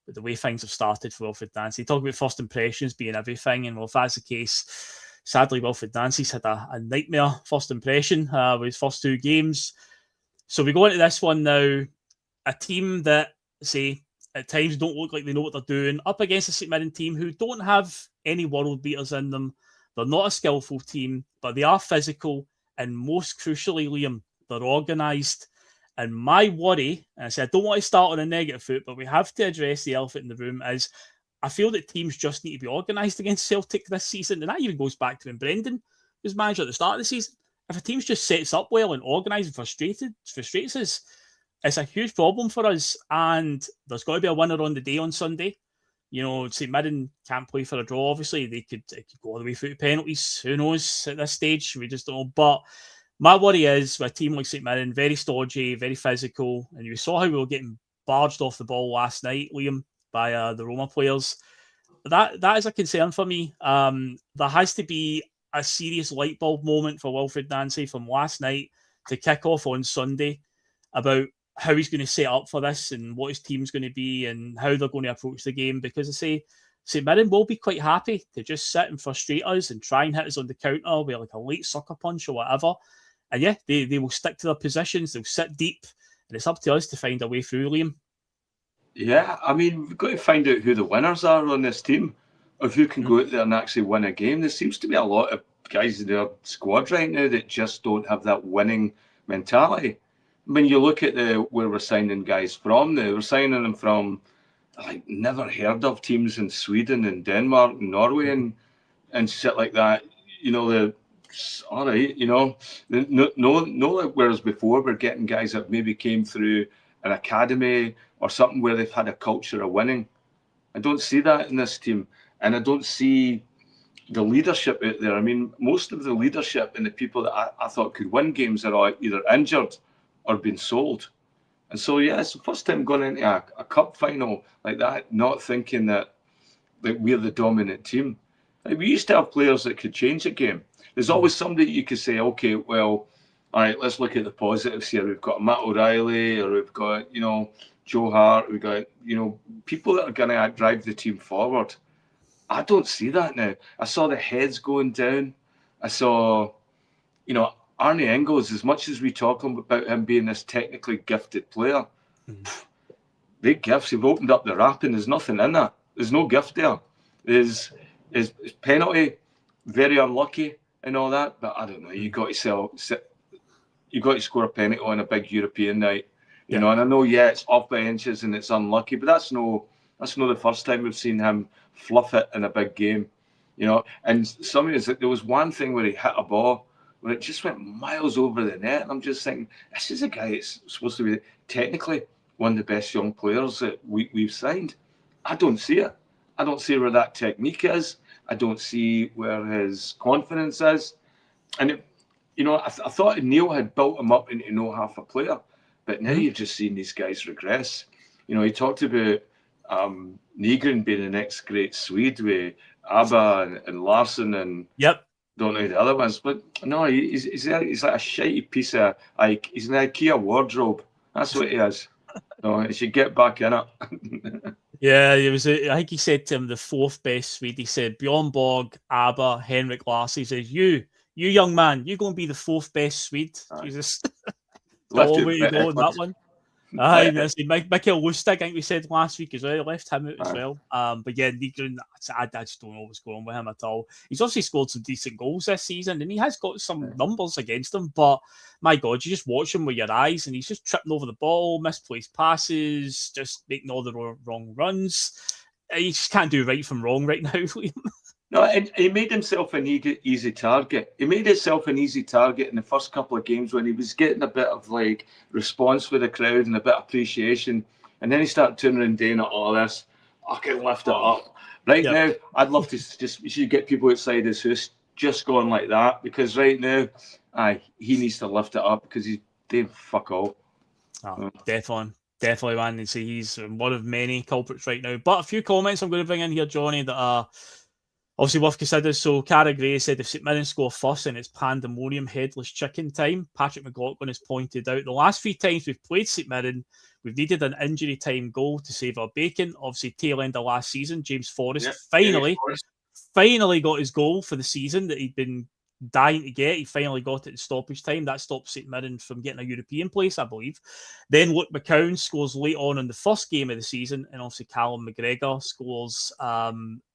with the way things have started for Wilfried Nancy, talk about first impressions being everything, and if that's the case, sadly, Wilfried Nancy's had a nightmare first impression with his first 2 games. So we go into this one now, a team that, at times don't look like they know what they're doing, up against a St Mirren team who don't have any world beaters in them. They're not a skillful team, but they are physical, and most crucially, Liam, they're organised. And my worry, and I don't want to start on a negative foot, but we have to address the elephant in the room, is I feel that teams just need to be organised against Celtic this season, and that even goes back to when Brendan was manager at the start of the season. If a team just sets up well and organised and frustrates us, it's a huge problem for us, and there's got to be a winner on the day on Sunday. St Mirren can't play for a draw, obviously. It could go all the way through to penalties. Who knows at this stage? We just don't know. But my worry is with a team like St Mirren, very stodgy, very physical, and you saw how we were getting barged off the ball last night, Liam, by the Roma players. That is a concern for me. There has to be a serious light bulb moment for Wilfried Nancy from last night to kick off on Sunday about how he's going to set up for this and what his team's going to be and how they're going to approach the game. Because I say St Mirren will be quite happy to just sit and frustrate us and try and hit us on the counter with like a late sucker punch or whatever. And yeah, they will stick to their positions. They'll sit deep. And it's up to us to find a way through, Liam. Yeah, I mean, we've got to find out who the winners are on this team, of who can go out there and actually win a game. There seems to be a lot of guys in their squad right now that just don't have that winning mentality. When you look at where we're signing guys from, we're signing them from like never heard of teams in Sweden and Denmark and Norway and shit like that. You know, all right, you know, no. Whereas before we're getting guys that maybe came through an academy or something where they've had a culture of winning. I don't see that in this team, and I don't see the leadership out there. I mean, most of the leadership and the people that I thought could win games are either injured or been sold. And so, yeah, it's the first time going into a cup final like that, not thinking that we're the dominant team. Like, we used to have players that could change a game. There's always somebody you could say, okay, well, all right, let's look at the positives here. We've got Matt O'Reilly, or we've got, you know, Joe Hart. We've got, you know, people that are going to drive the team forward. I don't see that now. I saw the heads going down. I saw, you know, Arnie Engels, as much as we talk about him being this technically gifted player, big gifts. They've opened up the wrap and there's nothing in that. There's no gift there. There's penalty, very unlucky and all that. But I don't know. You got to score a penalty on a big European night, you know. And I know, it's off by inches and it's unlucky, but that's no the first time we've seen him fluff it in a big game, you know. And there was one thing where he hit a ball where it just went miles over the net, and I'm just thinking, this is a guy that's supposed to be technically one of the best young players that we've signed. I don't see it. I don't see where that technique is. I don't see where his confidence is. And you know, I thought Neil had built him up into no half a player, but now you've just seen these guys regress. You know, he talked about Nygren being the next great Swede with ABBA and Larsson and don't know the other ones, but no, he's like a shitey piece of, like, he's an IKEA wardrobe. That's what he is. So he should get back in it. Yeah, it was. I think he said to him the fourth best Swede. He said Bjorn Borg, ABBA, Henrik Larsson. He says, you young man, you're going to be the fourth best Swede. Jesus, all way to go on that one. Aye, Mikael Lustig, I think we said last week as well. He left him out as well. But yeah, Nygren, I just don't know what's going on with him at all. He's obviously scored some decent goals this season, and he has got some numbers against him. But my God, you just watch him with your eyes, and he's just tripping over the ball, misplaced passes, just making all the wrong runs. He just can't do right from wrong right now, Liam. No, and he made himself an easy target. He made himself an easy target in the first couple of games when he was getting a bit of like response with the crowd and a bit of appreciation. And then he started turning and doing all this. I can lift it up. Right now, I'd love to you should get people outside his house just going like that, because right now, he needs to lift it up because he's doing fuck all. Oh, definitely, man. And see, he's one of many culprits right now. But a few comments I'm going to bring in here, Johnny, that are obviously worth considering. So Cara Gray said, if St Mirren score first and it's pandemonium, headless chicken time. Patrick McLaughlin has pointed out the last 3 times we've played St Mirren, we've needed an injury time goal to save our bacon. Obviously, tail end of last season, James Forrest finally got his goal for the season that he'd been dying to get. He finally got it in stoppage time. That stopped St Mirren from getting a European place, I believe. Then Luke McCown scores late on in the first game of the season, and obviously Callum McGregor scores a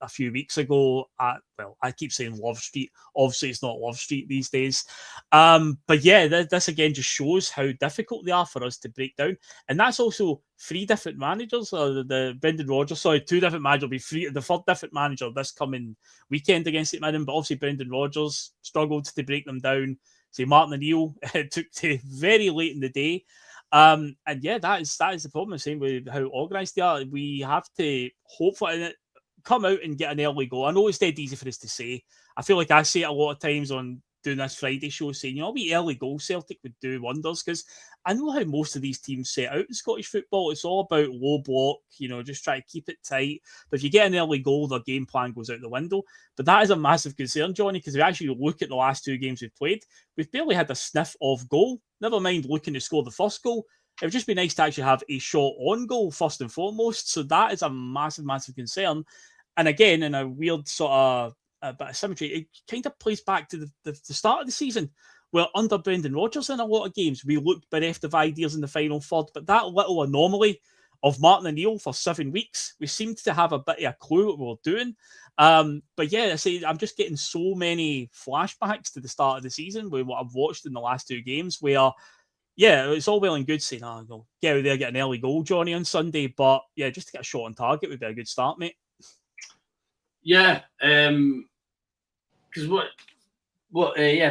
few weeks ago at, well, I keep saying Love Street. Obviously, it's not Love Street these days. But yeah, this again just shows how difficult they are for us to break down. And that's also 3 different managers. The Brendan Rodgers, 2 different managers will be the 3rd different manager this coming weekend against St Mirren. But obviously, Brendan Rodgers struggled to break them down. Say Martin O'Neill, it took to very late in the day. And yeah, that is the problem. I'm saying with how organised they are. We have to hope for it. Come out and get an early goal. I know it's dead easy for us to say. I feel like I say it a lot of times on doing this Friday show saying, we early goal Celtic would do wonders, because I know how most of these teams set out in Scottish football. It's all about low block, just try to keep it tight. But if you get an early goal, their game plan goes out the window. But that is a massive concern, Johnny, because if you actually look at the last 2 games we've played, we've barely had a sniff of goal. Never mind looking to score the first goal. It would just be nice to actually have a shot on goal first and foremost. So that is a massive, massive concern. And again, in a weird sort of bit of symmetry, it kind of plays back to the start of the season, where under Brendan Rodgers in a lot of games, we looked bereft of ideas in the final third. But that little anomaly of Martin O'Neill for 7 weeks, we seemed to have a bit of a clue what we were doing. But yeah, I say I'm just getting so many flashbacks to the start of the season with what I've watched in the last 2 games, where, yeah, it's all well and good saying, go get out there, get an early goal, Johnny, on Sunday. But yeah, just to get a shot on target would be a good start, mate. Yeah, because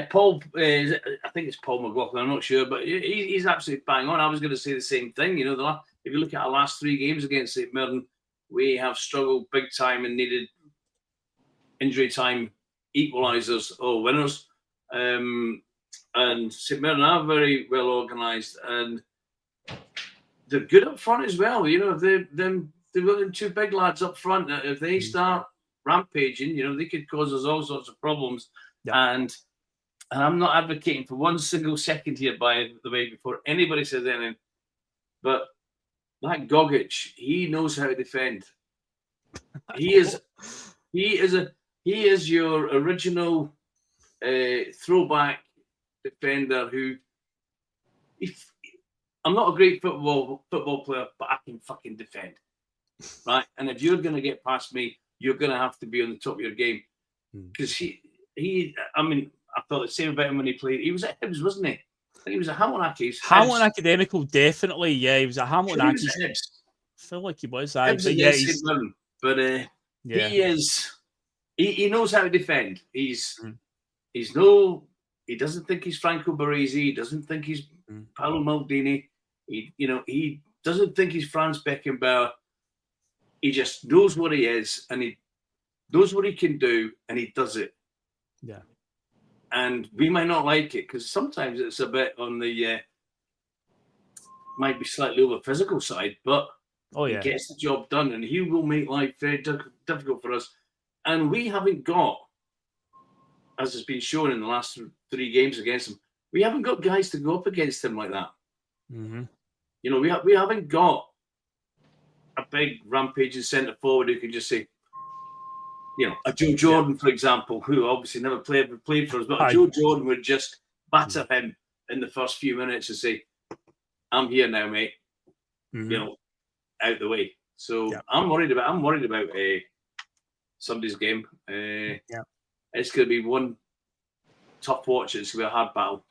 Paul, I think it's Paul McLaughlin, I'm not sure, but he's absolutely bang on. I was going to say the same thing. If you look at our last 3 games against St Mirren, we have struggled big time and needed injury time equalisers or winners. And St Mirren are very well organised, and they're good up front as well. They've got 2 big lads up front that if they start rampaging, they could cause us all sorts of problems. Yeah. And I'm not advocating for 1 single second here, by the way, before anybody says anything, but that Gogic, he knows how to defend. He is your original throwback defender who, I'm not a great football player, but I can fucking defend, right? And if you're going to get past me, you're going to have to be on the top of your game. Because I thought the same about him when he played. He was at Hibs, wasn't he? I think he was at Hamilton Accies. Hamilton Academical, definitely. Yeah, he was at Hamilton Accies. I feel like he was. He knows how to defend. He doesn't think he's Franco Baresi. He doesn't think he's Paolo Maldini. He doesn't think he's Franz Beckenbauer. He just knows what he is, and he knows what he can do, and he does it. Yeah. And we might not like it, because sometimes it's a bit on the might be slightly over physical side, but he gets the job done, and he will make life very difficult for us. And we haven't got, as has been shown in the last 3 games against him, we haven't got guys to go up against him like that. Mm-hmm. We haven't got a big rampaging centre forward who can just say, a Joe Jordan, for example, who obviously never played for us, but Joe Jordan would just batter him in the first few minutes and say, "I'm here now, mate." Out the way. So I'm worried about Sunday's game. It's going to be one tough watch. It's going to be a hard battle.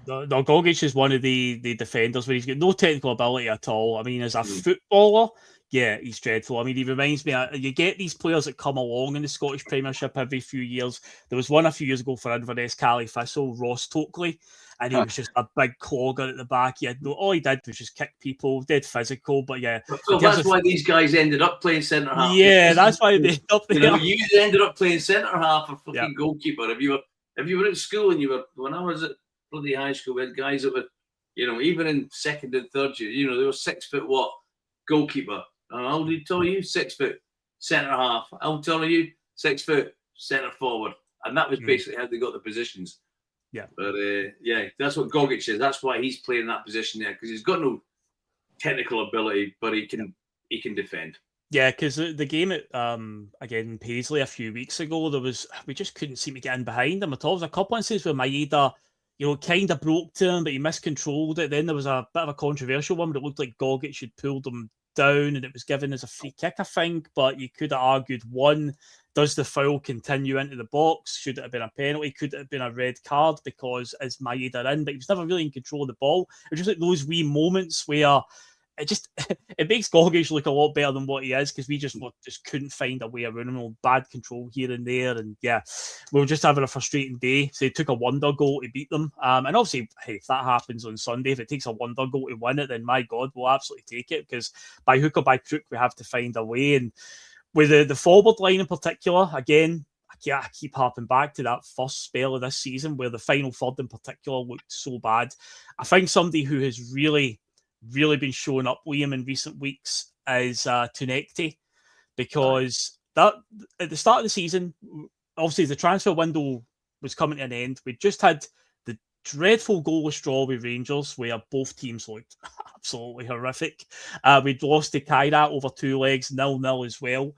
Gogic is one of the defenders where he's got no technical ability at all. I mean, as a footballer, he's dreadful. I mean, he reminds me, you get these players that come along in the Scottish Premiership every few years. There was one a few years ago for Inverness, Cali Thistle, Ross Tokley, and he was just a big clogger at the back. All he did was just kick people, dead physical, but So that's why these guys ended up playing centre half. Yeah, that's why they ended up there. You ended up playing centre half or fucking goalkeeper. If you were at school and when I was at bloody high school, we had guys that were, even in 2nd and 3rd year, they were 6 foot goalkeeper. How old did he tell you? 6 foot centre half. How tall are you? 6 foot centre forward. And that was basically how they got the positions. Yeah. But that's what Gogic is. That's why he's playing that position there, because he's got no technical ability, but he can defend. Yeah, because the game at again Paisley a few weeks ago, we just couldn't seem to get in behind him at all. There was a couple of instances where Maeda, kind of broke to him, but he miscontrolled it. Then there was a bit of a controversial one where it looked like Gogic had pulled him down and it was given as a free kick, I think. But you could have argued, one, does the foul continue into the box? Should it have been a penalty? Could it have been a red card because is Maeda in? But he was never really in control of the ball. It was just like those wee moments where it makes Gogic look a lot better than what he is, because we just couldn't find a way around him. Bad control here and there, and we were just having a frustrating day. So he took a wonder goal to beat them, and obviously, hey, if that happens on Sunday, if it takes a wonder goal to win it, then my God, we'll absolutely take it, because by hook or by crook we have to find a way. And with the forward line in particular, again, I keep harping back to that first spell of this season where the final third in particular looked so bad. I think somebody who has really been showing up, Liam, in recent weeks is Tunekti, because that at the start of the season, obviously the transfer window was coming to an end. We just had the dreadful goalless draw with Rangers where both teams looked absolutely horrific. We'd lost to Kairat over 2 legs, 0-0 as well.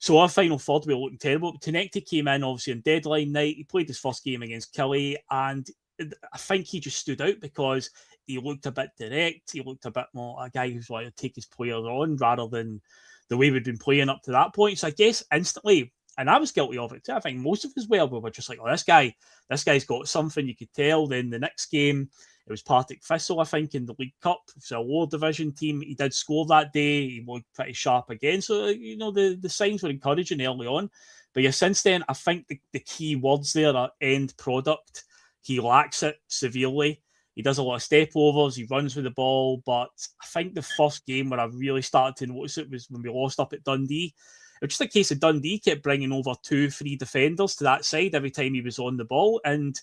So our final third, we were looking terrible. But Tunekti came in, obviously, on deadline night. He played his first game against Killie, and I think he just stood out because he looked a bit direct. He looked a bit more a guy who's like to take his players on rather than the way we'd been playing up to that point. So I guess instantly, and I was guilty of it too, I think most of us were just like, oh, this guy's got something, you could tell. Then the next game, it was Partick Thistle, I think, in the League Cup. So a lower division team. He did score that day. He looked pretty sharp again. So, the signs were encouraging early on. But yeah, since then, I think the key words there are end product. He lacks it severely. He does a lot of step overs. He runs with the ball. But I think the first game where I really started to notice it was when we lost up at Dundee. It was just a case of Dundee kept bringing over 2-3 defenders to that side every time he was on the ball. And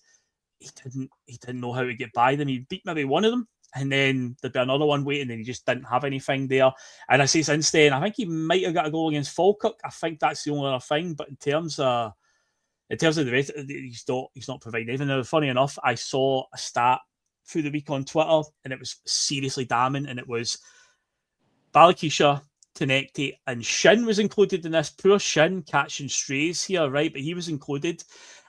he didn't know how to get by them. He beat maybe one of them, and then there'd be another one waiting, and he just didn't have anything there. And I say since then, I think he might have got a goal against Falkirk. I think that's the only other thing. But in terms of the rest, he's not providing anything. Now, funny enough, I saw a stat through the week on Twitter, and it was seriously damning, and it was Balakisha, Tunekti, and Shin was included in this. Poor Shin catching strays here, right? But he was included.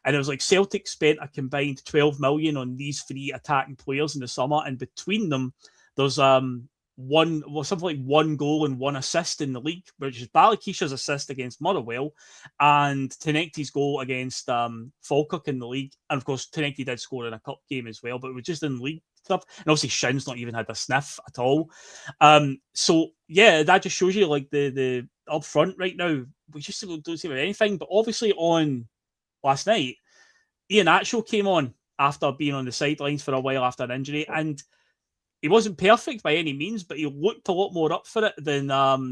And it was like Celtic spent a combined 12 million on these 3 attacking players in the summer. And between them, there's something like 1 goal and 1 assist in the league, which is Balakisha's assist against Motherwell and Tunekti's goal against Falkirk in the league. And of course, Tunekti did score in a cup game as well, but it was just in league stuff. And obviously, Shin's not even had a sniff at all. So yeah, that just shows you like the up front right now, we just don't see anything. But obviously on last night, Ian Atchell came on after being on the sidelines for a while after an injury, and he wasn't perfect by any means, but he looked a lot more up for it than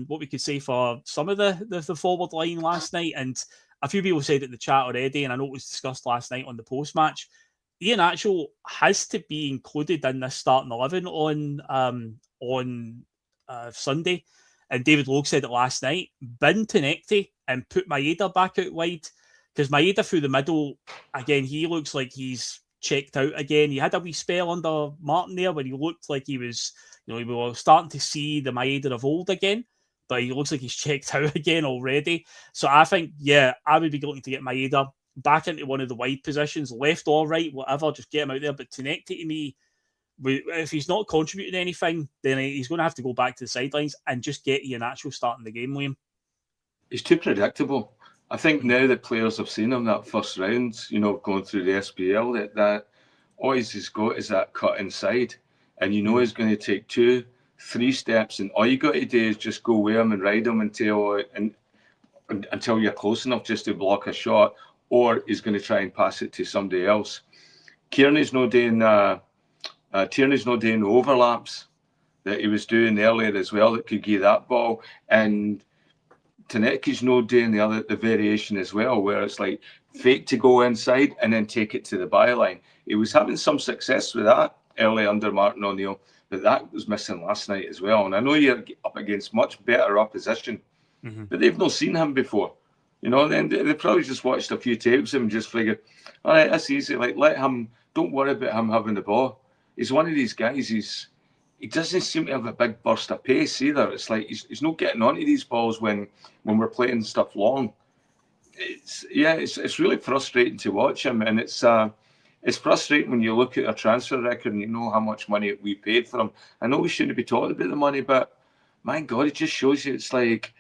what we could say for some of the forward line last night. And a few people said it in the chat already, and I know it was discussed last night on the post-match. Ian Atchell has to be included in this starting 11 on Sunday. And David Logue said it last night, bin Tunekti and put Maeda back out wide. Because Maeda through the middle, again, he looks like he's checked out again. He had a wee spell under Martin there where he looked like he was, we were starting to see the Maeda of old again, but he looks like he's checked out again already. So I think, I would be looking to get Maeda back into one of the wide positions, left or right, whatever, just get him out there. But Tunekti, to me, if he's not contributing anything, then he's going to have to go back to the sidelines and just get Ian Atchell starting the game, Liam. He's too predictable. I think now that players have seen him that first round, going through the SPL, that always he's got is that cut inside. And he's going to take 2-3 steps, and all you got to do is just go with him and ride him until you're close enough just to block a shot, or he's going to try and pass it to somebody else. Tierney's not doing the overlaps that he was doing earlier as well that could give that ball, and Tunekti's not doing the variation as well, where it's like fake to go inside and then take it to the byline. He was having some success with that early under Martin O'Neill, but that was missing last night as well. And I know you're up against much better opposition, but they've not seen him before. Then they probably just watched a few tapes of him and just figured, all right, that's easy. Like, let him, don't worry about him having the ball. He's one of these guys, he doesn't seem to have a big burst of pace either. It's like he's not getting onto these balls when we're playing stuff long. It's really frustrating to watch him, and it's frustrating when you look at our transfer record and you know how much money we paid for him. I know we shouldn't be talking about the money, but my God, it just shows you it's like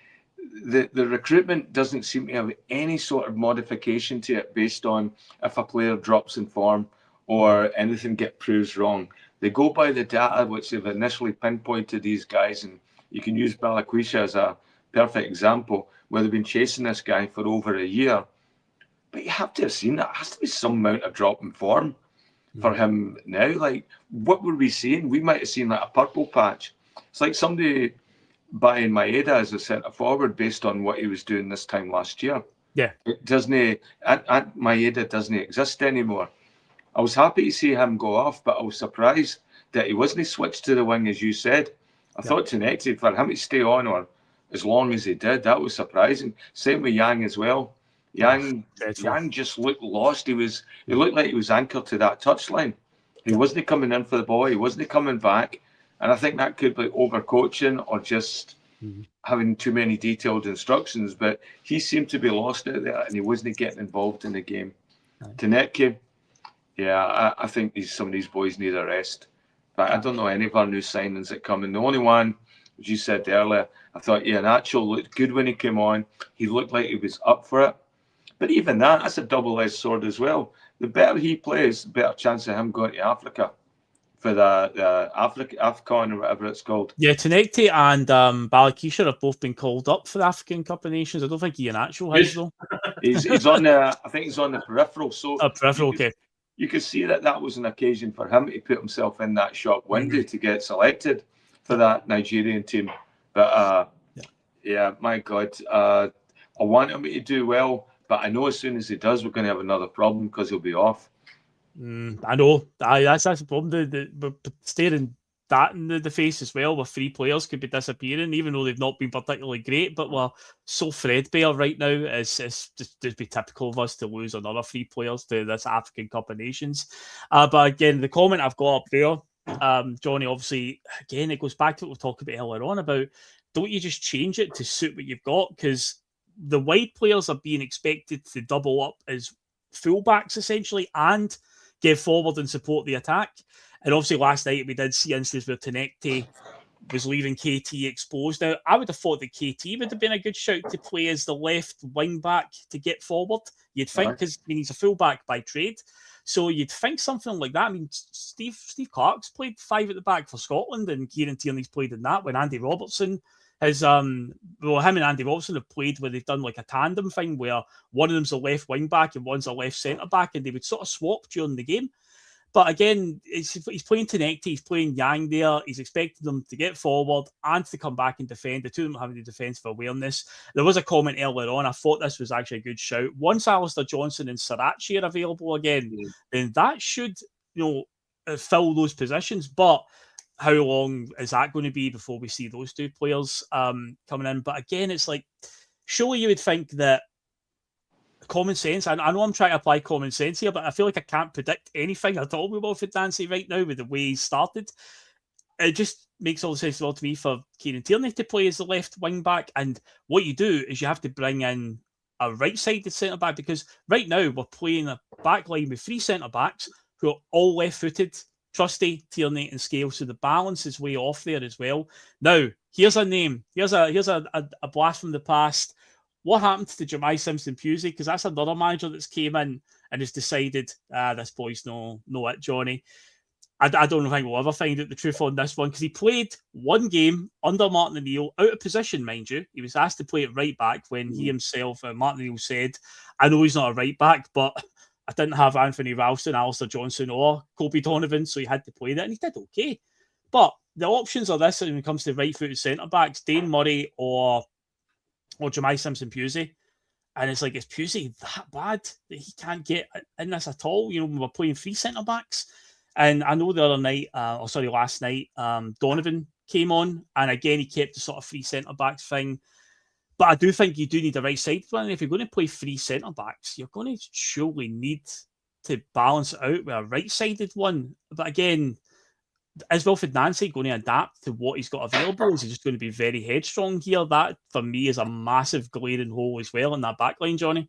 the recruitment doesn't seem to have any sort of modification to it based on if a player drops in form or anything proves wrong. They go by the data which they've initially pinpointed these guys, and you can use Balakisha as a perfect example where they've been chasing this guy for over a year. But you have to have seen that. There has to be some amount of drop in form for him now. Like, what were we seeing? We might have seen like a purple patch. It's like somebody buying Maeda as a centre forward based on what he was doing this time last year. Yeah. It doesn't, at Maeda doesn't exist anymore. I was happy to see him go off, but I was surprised that he wasn't switched to the wing, as you said. I thought Tenecti, for him to stay on or as long as he did, that was surprising. Same with Yang as well. Yang just looked lost. He looked like he was anchored to that touchline. He wasn't coming in for the ball. He wasn't coming back. And I think that could be overcoaching or just having too many detailed instructions. But he seemed to be lost out there, and he wasn't getting involved in the game. Tenecki, I think some of these boys need a rest. But I don't know any of our new signings that come in. The only one, as you said earlier, I thought Nacho looked good when he came on. He looked like he was up for it. But even that's a double-edged sword as well. The better he plays, the better chance of him going to Africa for the AFCON or whatever it's called. Yeah, Tenecti and Balakisha have both been called up for the African Cup of Nations. I don't think Iheanacho has, though. He's on the, I think he's on the peripheral. So peripheral, okay. You could see that was an occasion for him to put himself in that shop window to get selected for that Nigerian team. But my God, I want him to do well, but I know as soon as he does, we're going to have another problem because he'll be off. I know. That's the problem. We're staring that in the face as well, where 3 players could be disappearing, even though they've not been particularly great. But we're so threadbare right now. It's just be typical of us to lose another 3 players to this African Cup of Nations. But again, the comment I've got up there, Johnny, obviously, again, it goes back to what we talked about earlier on about, don't you just change it to suit what you've got? Because the wide players are being expected to double up as fullbacks, essentially, and give forward and support the attack. And obviously last night we did see instances where Tenecti was leaving KT exposed. Now, I would have thought that KT would have been a good shout to play as the left wing back to get forward. You'd think, because he's a fullback by trade. So you'd think something like that. I mean, Steve Clark's played 5 at the back for Scotland, and Kieran Tierney's played in that when Andy Robertson has, him and Andy Robertson have played where they've done like a tandem thing where one of them's a left wing back and one's a left centre back, and they would sort of swap during the game. But again, he's playing Tenecti, he's playing Yang there. He's expecting them to get forward and to come back and defend. The two of them having the defensive awareness. There was a comment earlier on. I thought this was actually a good shout. Once Alistair Johnson and Sriracha are available again, then that should, fill those positions. But how long is that going to be before we see those 2 players coming in? But again, it's like, surely you would think that common sense. I know I'm trying to apply common sense here, but I feel like I can't predict anything at all with Wilfried Nancy right now with the way he started. It just makes all the sense to me for Kieran Tierney to play as the left wing back. And what you do is you have to bring in a right-sided centre back, because right now we're playing a back line with 3 centre backs who are all left-footed. Trusty, Tierney, and Scales, so the balance is way off there as well. Now, here's a name. Here's a blast from the past. What happened to Jemai Simpson-Pusey? Because that's another manager that's came in and has decided, this boy's no it, Johnny. I don't think we'll ever find out the truth on this one, because he played 1 game under Martin O'Neill, out of position, mind you. He was asked to play at right back when he himself, Martin O'Neill, said, I know he's not a right back, but I didn't have Anthony Ralston, Alistair Johnson, or Kobe Donovan, so he had to play that, and he did okay. But the options are this when it comes to right-footed centre-backs, Dane Murray or Jemai Simpson-Pusey. And it's like, is Pusey that bad that he can't get in this at all? When we're playing 3 centre-backs. And I know the other night, last night, Donovan came on, and again, he kept the sort of 3 centre-backs thing. But I do think you do need a right-sided one. And if you're going to play 3 centre-backs, you're going to surely need to balance it out with a right-sided one. But again, is Wilfried Nancy going to adapt to what he's got available? Is he just going to be very headstrong here? That, for me, is a massive glaring hole as well in that backline, Johnny.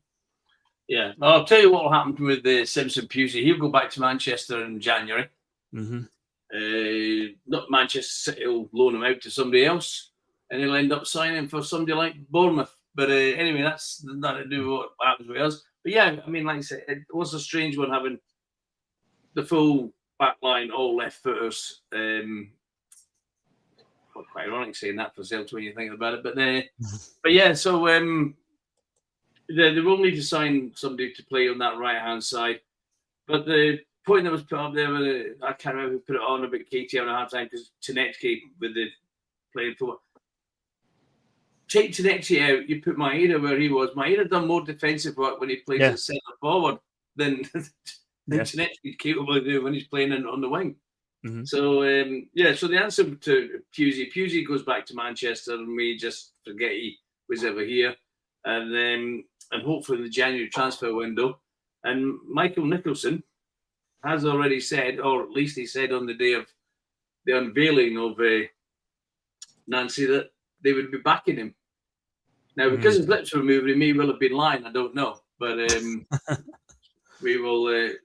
Yeah. I'll tell you what will happen with Simpson-Pusey. He'll go back to Manchester in January. Not Manchester City will loan him out to somebody else, and he'll end up signing for somebody like Bournemouth. But anyway, that's nothing to do with what happens with us. But yeah, I mean, like I said, it was a strange one having the full back line, all left footers. Quite ironic saying that for Celtic when you think about it. But yeah, so they will need to sign somebody to play on that right hand side. But the point that was put up there, I can't remember who put it on about KT on a hard time, because Tenecti with the playing football. take Tedeschi out, you put Maeda where he was. Maeda done more defensive work when he plays at centre forward than Tedeschi's capable of doing when he's playing on the wing. Mm-hmm. So, so the answer to Pusey goes back to Manchester, and we just forget he was ever here. And hopefully the January transfer window. And Michael Nicholson has already said, or at least he said on the day of the unveiling of Nancy, that they would be backing him. Now, because his lips were moving, he may well have been lying. I don't know, but we will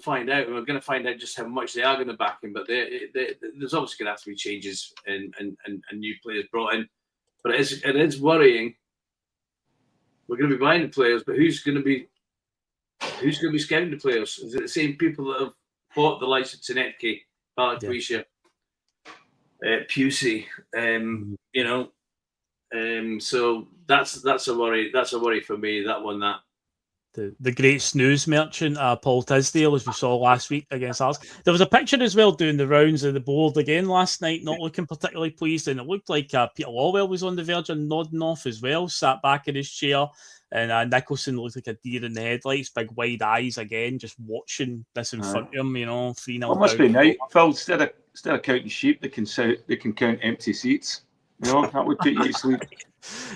find out. We're going to find out just how much they are going to back him. But there's obviously going to have to be changes and new players brought in. But it is worrying. We're going to be buying the players, but who's going to be scouting the players? Is it the same people that have bought the likes of Tedeschi, Balikwisha, Pusey? So that's a worry. That's a worry for me. The great snooze merchant, Paul Tisdale, as we saw last week against Hearts. There was a picture as well doing the rounds of the board again last night, not looking particularly pleased, and it looked like Peter Lawwell was on the verge of nodding off as well, sat back in his chair, and Nicholson looked like a deer in the headlights, big wide eyes again, just watching this in front of him, 3-0 Well, it must be nice, Phil. Instead of counting sheep, they can count empty seats. That would put you to sleep.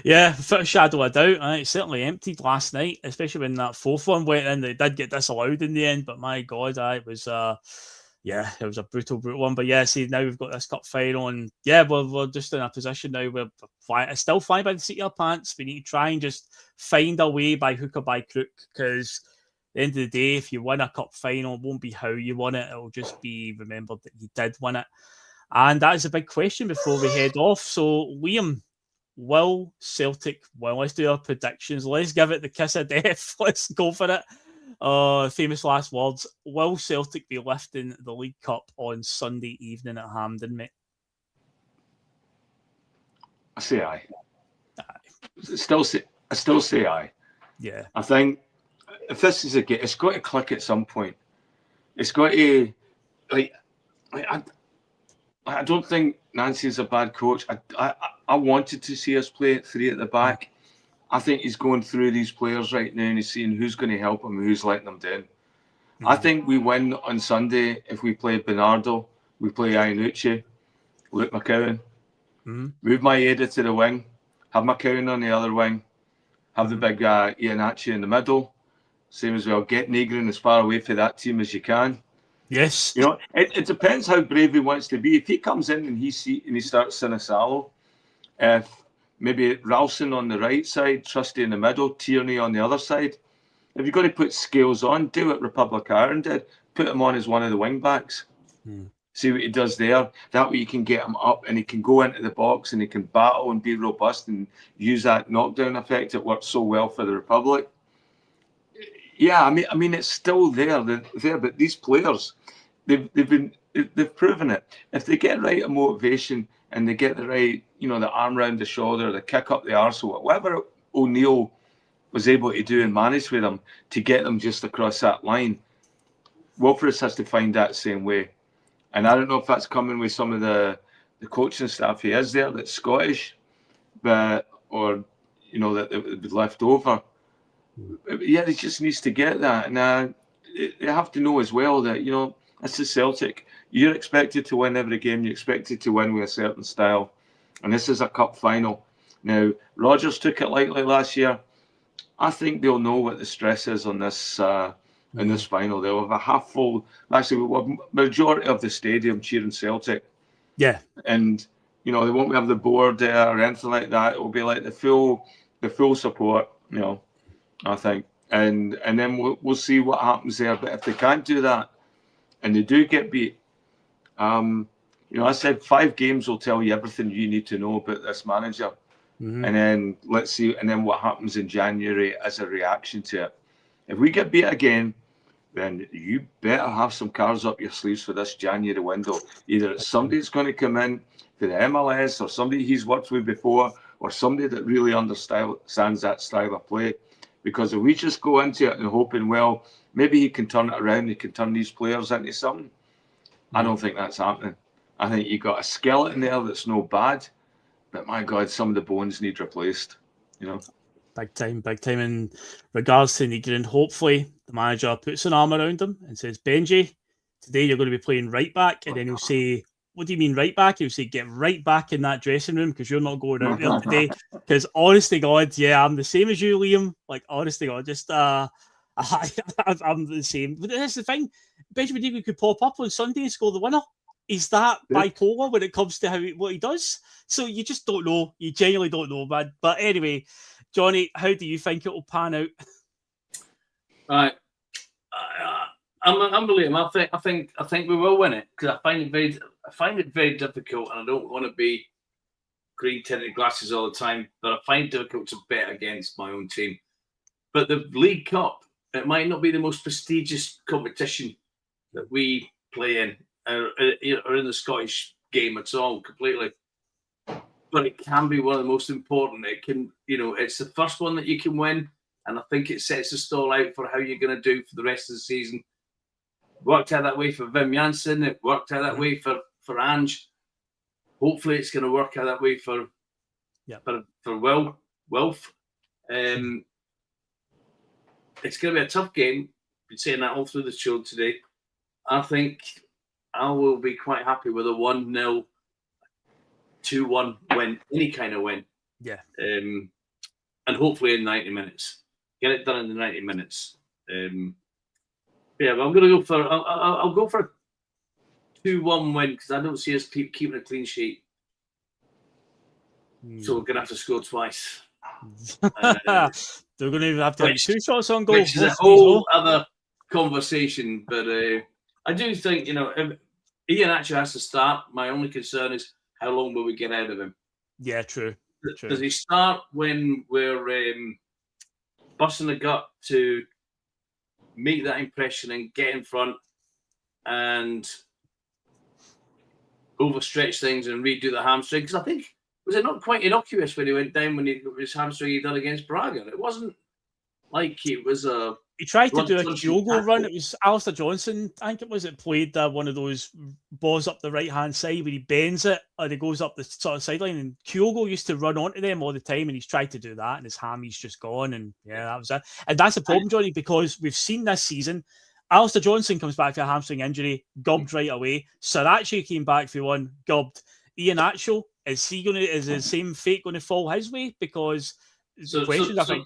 Yeah, without a shadow of doubt. It certainly emptied last night, especially when that fourth one went in. They did get disallowed in the end, but my God, it was it was a brutal one. But yeah, see, now we've got this cup final, and we're just in a position now where it's still flying by the seat of our pants. We need to try and just find a way by hook or by crook, because at the end of the day, if you win a cup final, it won't be how you won it. It'll just be remembered that you did win it. And that is a big question before we head off. So, Liam, will Celtic, let's do our predictions. Let's give it the kiss of death. Let's go for it. Famous last words. Will Celtic be lifting the League Cup on Sunday evening at Hampden, mate? I say aye. I still say aye. Yeah. I think if this is a game, it's got to click at some point. It's got to, I don't think Nancy is a bad coach. I wanted to see us play at 3 at the back. I think he's going through these players right now and he's seeing who's going to help him and who's letting them down. Mm-hmm. I think we win on Sunday if we play Bernardo, we play Iannucci, Luke McCowan, move Maeda to the wing, have McCowan on the other wing, have the big Iannucci in the middle, same as well, get Negrin as far away from that team as you can. Yes. It depends how brave he wants to be. If he comes in and he starts Sinisalo, if maybe Ralston on the right side, Trusty in the middle, Tierney on the other side. If you've got to put scales on, do what Republic Ireland did. Put him on as one of the wing backs. See what he does there. That way you can get him up and he can go into the box and he can battle and be robust and use that knockdown effect. It worked so well for the Republic. Yeah, I mean, it's still there. But these players, they've proven it. If they get right at motivation and they get the right, the arm round the shoulder, the kick up the arsehole, whatever O'Neill was able to do and manage with them to get them just across that line, Wilfried has to find that same way. And I don't know if that's coming with some of the coaching staff he is there that's Scottish, or that it was left over. Yeah, he just needs to get that. And you have to know as well that, this is Celtic. You're expected to win every game. You're expected to win with a certain style. And this is a cup final. Now, Rodgers took it lightly last year. I think they'll know what the stress is on this in this final. They'll have a half full, actually, majority of the stadium cheering Celtic. Yeah. And, they won't have the board there or anything like that. It will be like the full support, I think. And then we'll see what happens there. But if they can't do that and they do get beat, I said 5 games will tell you everything you need to know about this manager. And then let's see, and then what happens in January as a reaction to it. If we get beat again, then you better have some cards up your sleeves for this January window. Either it's somebody that's going to come in for the MLS or somebody he's worked with before or somebody that really understands that style of play. Because if we just go into it and hoping, well, maybe he can turn it around, he can turn these players into something, I don't think that's happening. I think you got a skeleton there that's no bad, But my God, some of the bones need replaced. Big time. In regards to Negrin, hopefully the manager puts an arm around him and says, Benji, today you're going to be playing right back. And then he'll say, what do you mean right back? He'll say, get right back in that dressing room because you're not going out there today. Because honest to God, yeah, I'm the same as you, Liam. Like, honest to God, just I'm the same. But that's the thing. Benjamin Negrin could pop up on Sunday and score the winner. He's that bipolar when it comes to what he does. So you just don't know. You genuinely don't know, man. But anyway, Johnny, how do you think it will pan out? Right, I'm believing. I think we will win it because I find it very difficult, and I don't want to be green tinted glasses all the time. But I find it difficult to bet against my own team. But the League Cup, it might not be the most prestigious competition that we play in, or in the Scottish game at all, completely. But it can be one of the most important. It can, it's the first one that you can win, and I think it sets the stall out for how you're going to do for the rest of the season. It worked out that way for Wim Jansen. It worked out that way for Ange. Hopefully, it's going to work out that way for Wilf. It's going to be a tough game. Been saying that all through the show today. I think I will be quite happy with a 1-0. 2-1 win, any kind of win. Yeah. And hopefully in 90 minutes. Get it done in the 90 minutes. But I'm going to go for... I'll go for a 2-1 win because I don't see us keeping a clean sheet. So we're going to have to score twice. They're going to have to have 2 shots on goal. Which is a whole other conversation. But I do think, if Ian actually has to start, my only concern is how long will we get out of him? Yeah, true. Does he start when we're busting the gut to make that impression and get in front and overstretch things and redo the hamstring? Because I think, was it not quite innocuous when he went down when his hamstring he done against Braga? It wasn't like it was a... He tried to do a Kyogo run. It was Alistair Johnson, I think it was, it played one of those balls up the right-hand side where he bends it and it goes up the sort of sideline. And Kyogo used to run onto them all the time, and he's tried to do that, and his hammy's just gone. And yeah, that was it. And that's the problem, Johnny, because we've seen this season, Alistair Johnson comes back for a hamstring injury, gubbed right away. Sarachi came back for one, gubbed. Ian Atchell, is the same fate going to fall his way? Because I think...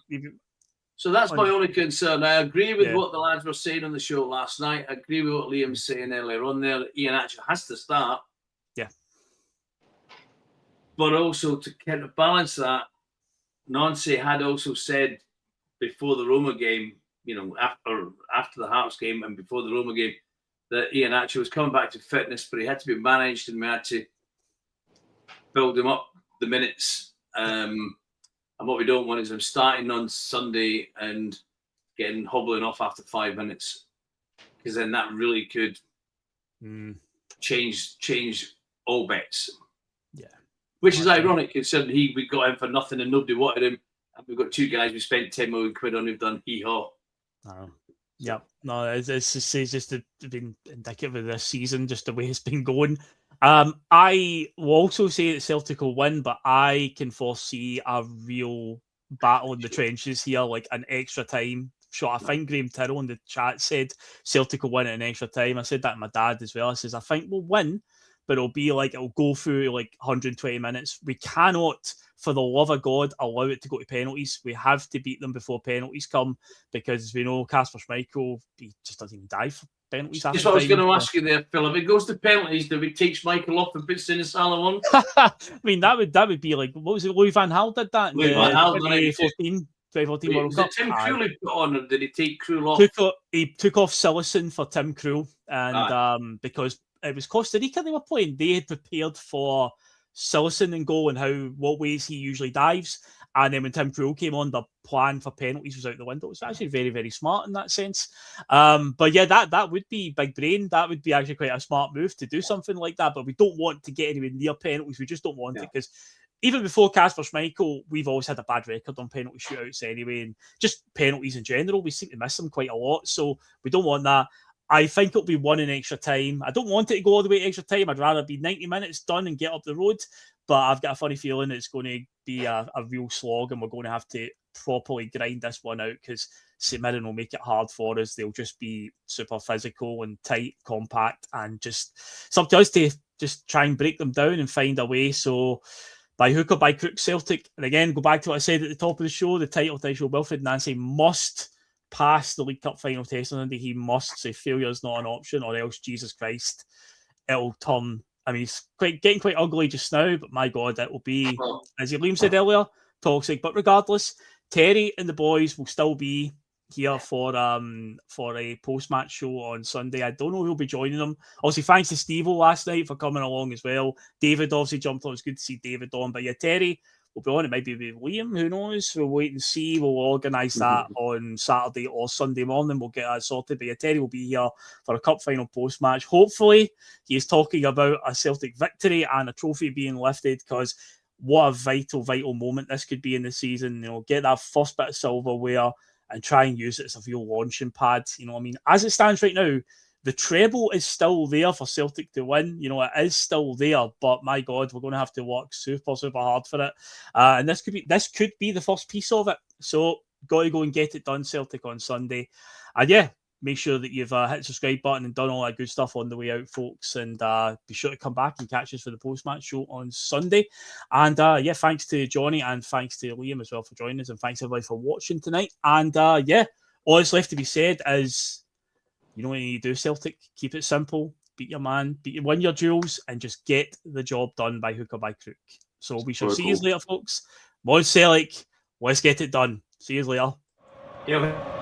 So that's my only concern. I agree with what the lads were saying on the show last night. I agree with what Liam's saying earlier on there. Ian actually has to start. Yeah. But also to kind of balance that, Nancy had also said before the Roma game, after the Hearts game and before the Roma game, that Ian actually was coming back to fitness, but he had to be managed and we had to build him up the minutes. And what we don't want is him starting on Sunday and hobbling off after 5 minutes, because then that really could change all bets. Yeah, which is ironic considering we got him for nothing and nobody wanted him, and we've got 2 guys we spent 10 million quid on who've done hee-haw. Yeah, no, it's just been indicative of this season, just the way it's been going. I will also say that Celtic will win, but I can foresee a real battle in the trenches here, like an extra time shot. I think Graham Tyrrell in the chat said Celtic will win at an extra time. I said that to my dad as well. I says, I think we'll win, but it'll go through like 120 minutes. We cannot, for the love of God, allow it to go to penalties. We have to beat them before penalties come, because we know Kasper Schmeichel, he just doesn't even dive for penalties. That's what I was going to ask you there, Phil. If it goes to penalties, do we take Schmeichel off and put Sinisalo on? I mean, that would be like, what was it? Louis van Gaal did that in 2014 World Cup. Did Tim Krul put on, or did he take Krul off? He took off Sillison for Tim Krul, and because it was Costa Rica they were playing, they had prepared for Sillison in goal and what ways he usually dives. And then when Tim Krul came on, the plan for penalties was out the window. It's actually very, very smart in that sense. But yeah, that would be big brain. That would be actually quite a smart move to do something like that. But we don't want to get anywhere near penalties. We just don't want it, because even before Kasper Schmeichel, we've always had a bad record on penalty shootouts anyway, and just penalties in general. We seem to miss them quite a lot. So we don't want that. I think it'll be 1 in extra time. I don't want it to go all the way to extra time. I'd rather be 90 minutes done and get up the road. but I've got a funny feeling it's going to be a real slog, and we're going to have to properly grind this one out, because St Mirren will make it hard for us. They'll just be super physical and tight, compact, and just it's up to us to just try and break them down and find a way. So by hook or by crook, Celtic, and again, go back to what I said at the top of the show, the title show, Wilfried Nancy must pass the League Cup final test on Sunday. He must. Say failure is not an option, or else, Jesus Christ, it'll turn. I mean, it's getting quite ugly just now, but my God, it will be, as Liam said earlier, toxic. But regardless, Terry and the boys will still be here for a post-match show on Sunday. I don't know who'll be joining them. Obviously, thanks to Steve-O last night for coming along as well. David obviously jumped on. It was good to see David on. But yeah, Terry will be on. It might be with Liam. Who knows? We'll wait and see. We'll organise that on Saturday or Sunday morning. We'll get that sorted. But yeah, Terry will be here for a cup final post-match. Hopefully, he is talking about a Celtic victory and a trophy being lifted, because what a vital moment this could be in the season. You know, get that first bit of silverware and try and use it as a real launching pad. You know what I mean? As it stands right now, the treble is still there for Celtic to win. You know, it is still there, but my God, we're going to have to work super hard for it. And this could be the first piece of it. So got to go and get it done, Celtic, on Sunday. And yeah, make sure that you've hit the subscribe button and done all that good stuff on the way out, folks. And be sure to come back and catch us for the post-match show on Sunday. And yeah, thanks to Johnny and thanks to Liam as well for joining us. And thanks everybody for watching tonight. And yeah, all that's left to be said is, you know what you need to do, Celtic? Keep it simple. Beat your man. Win your duels and just get the job done by hook or by crook. So we shall see you later, folks. Mod Celtic. Let's get it done. See you later. Yeah.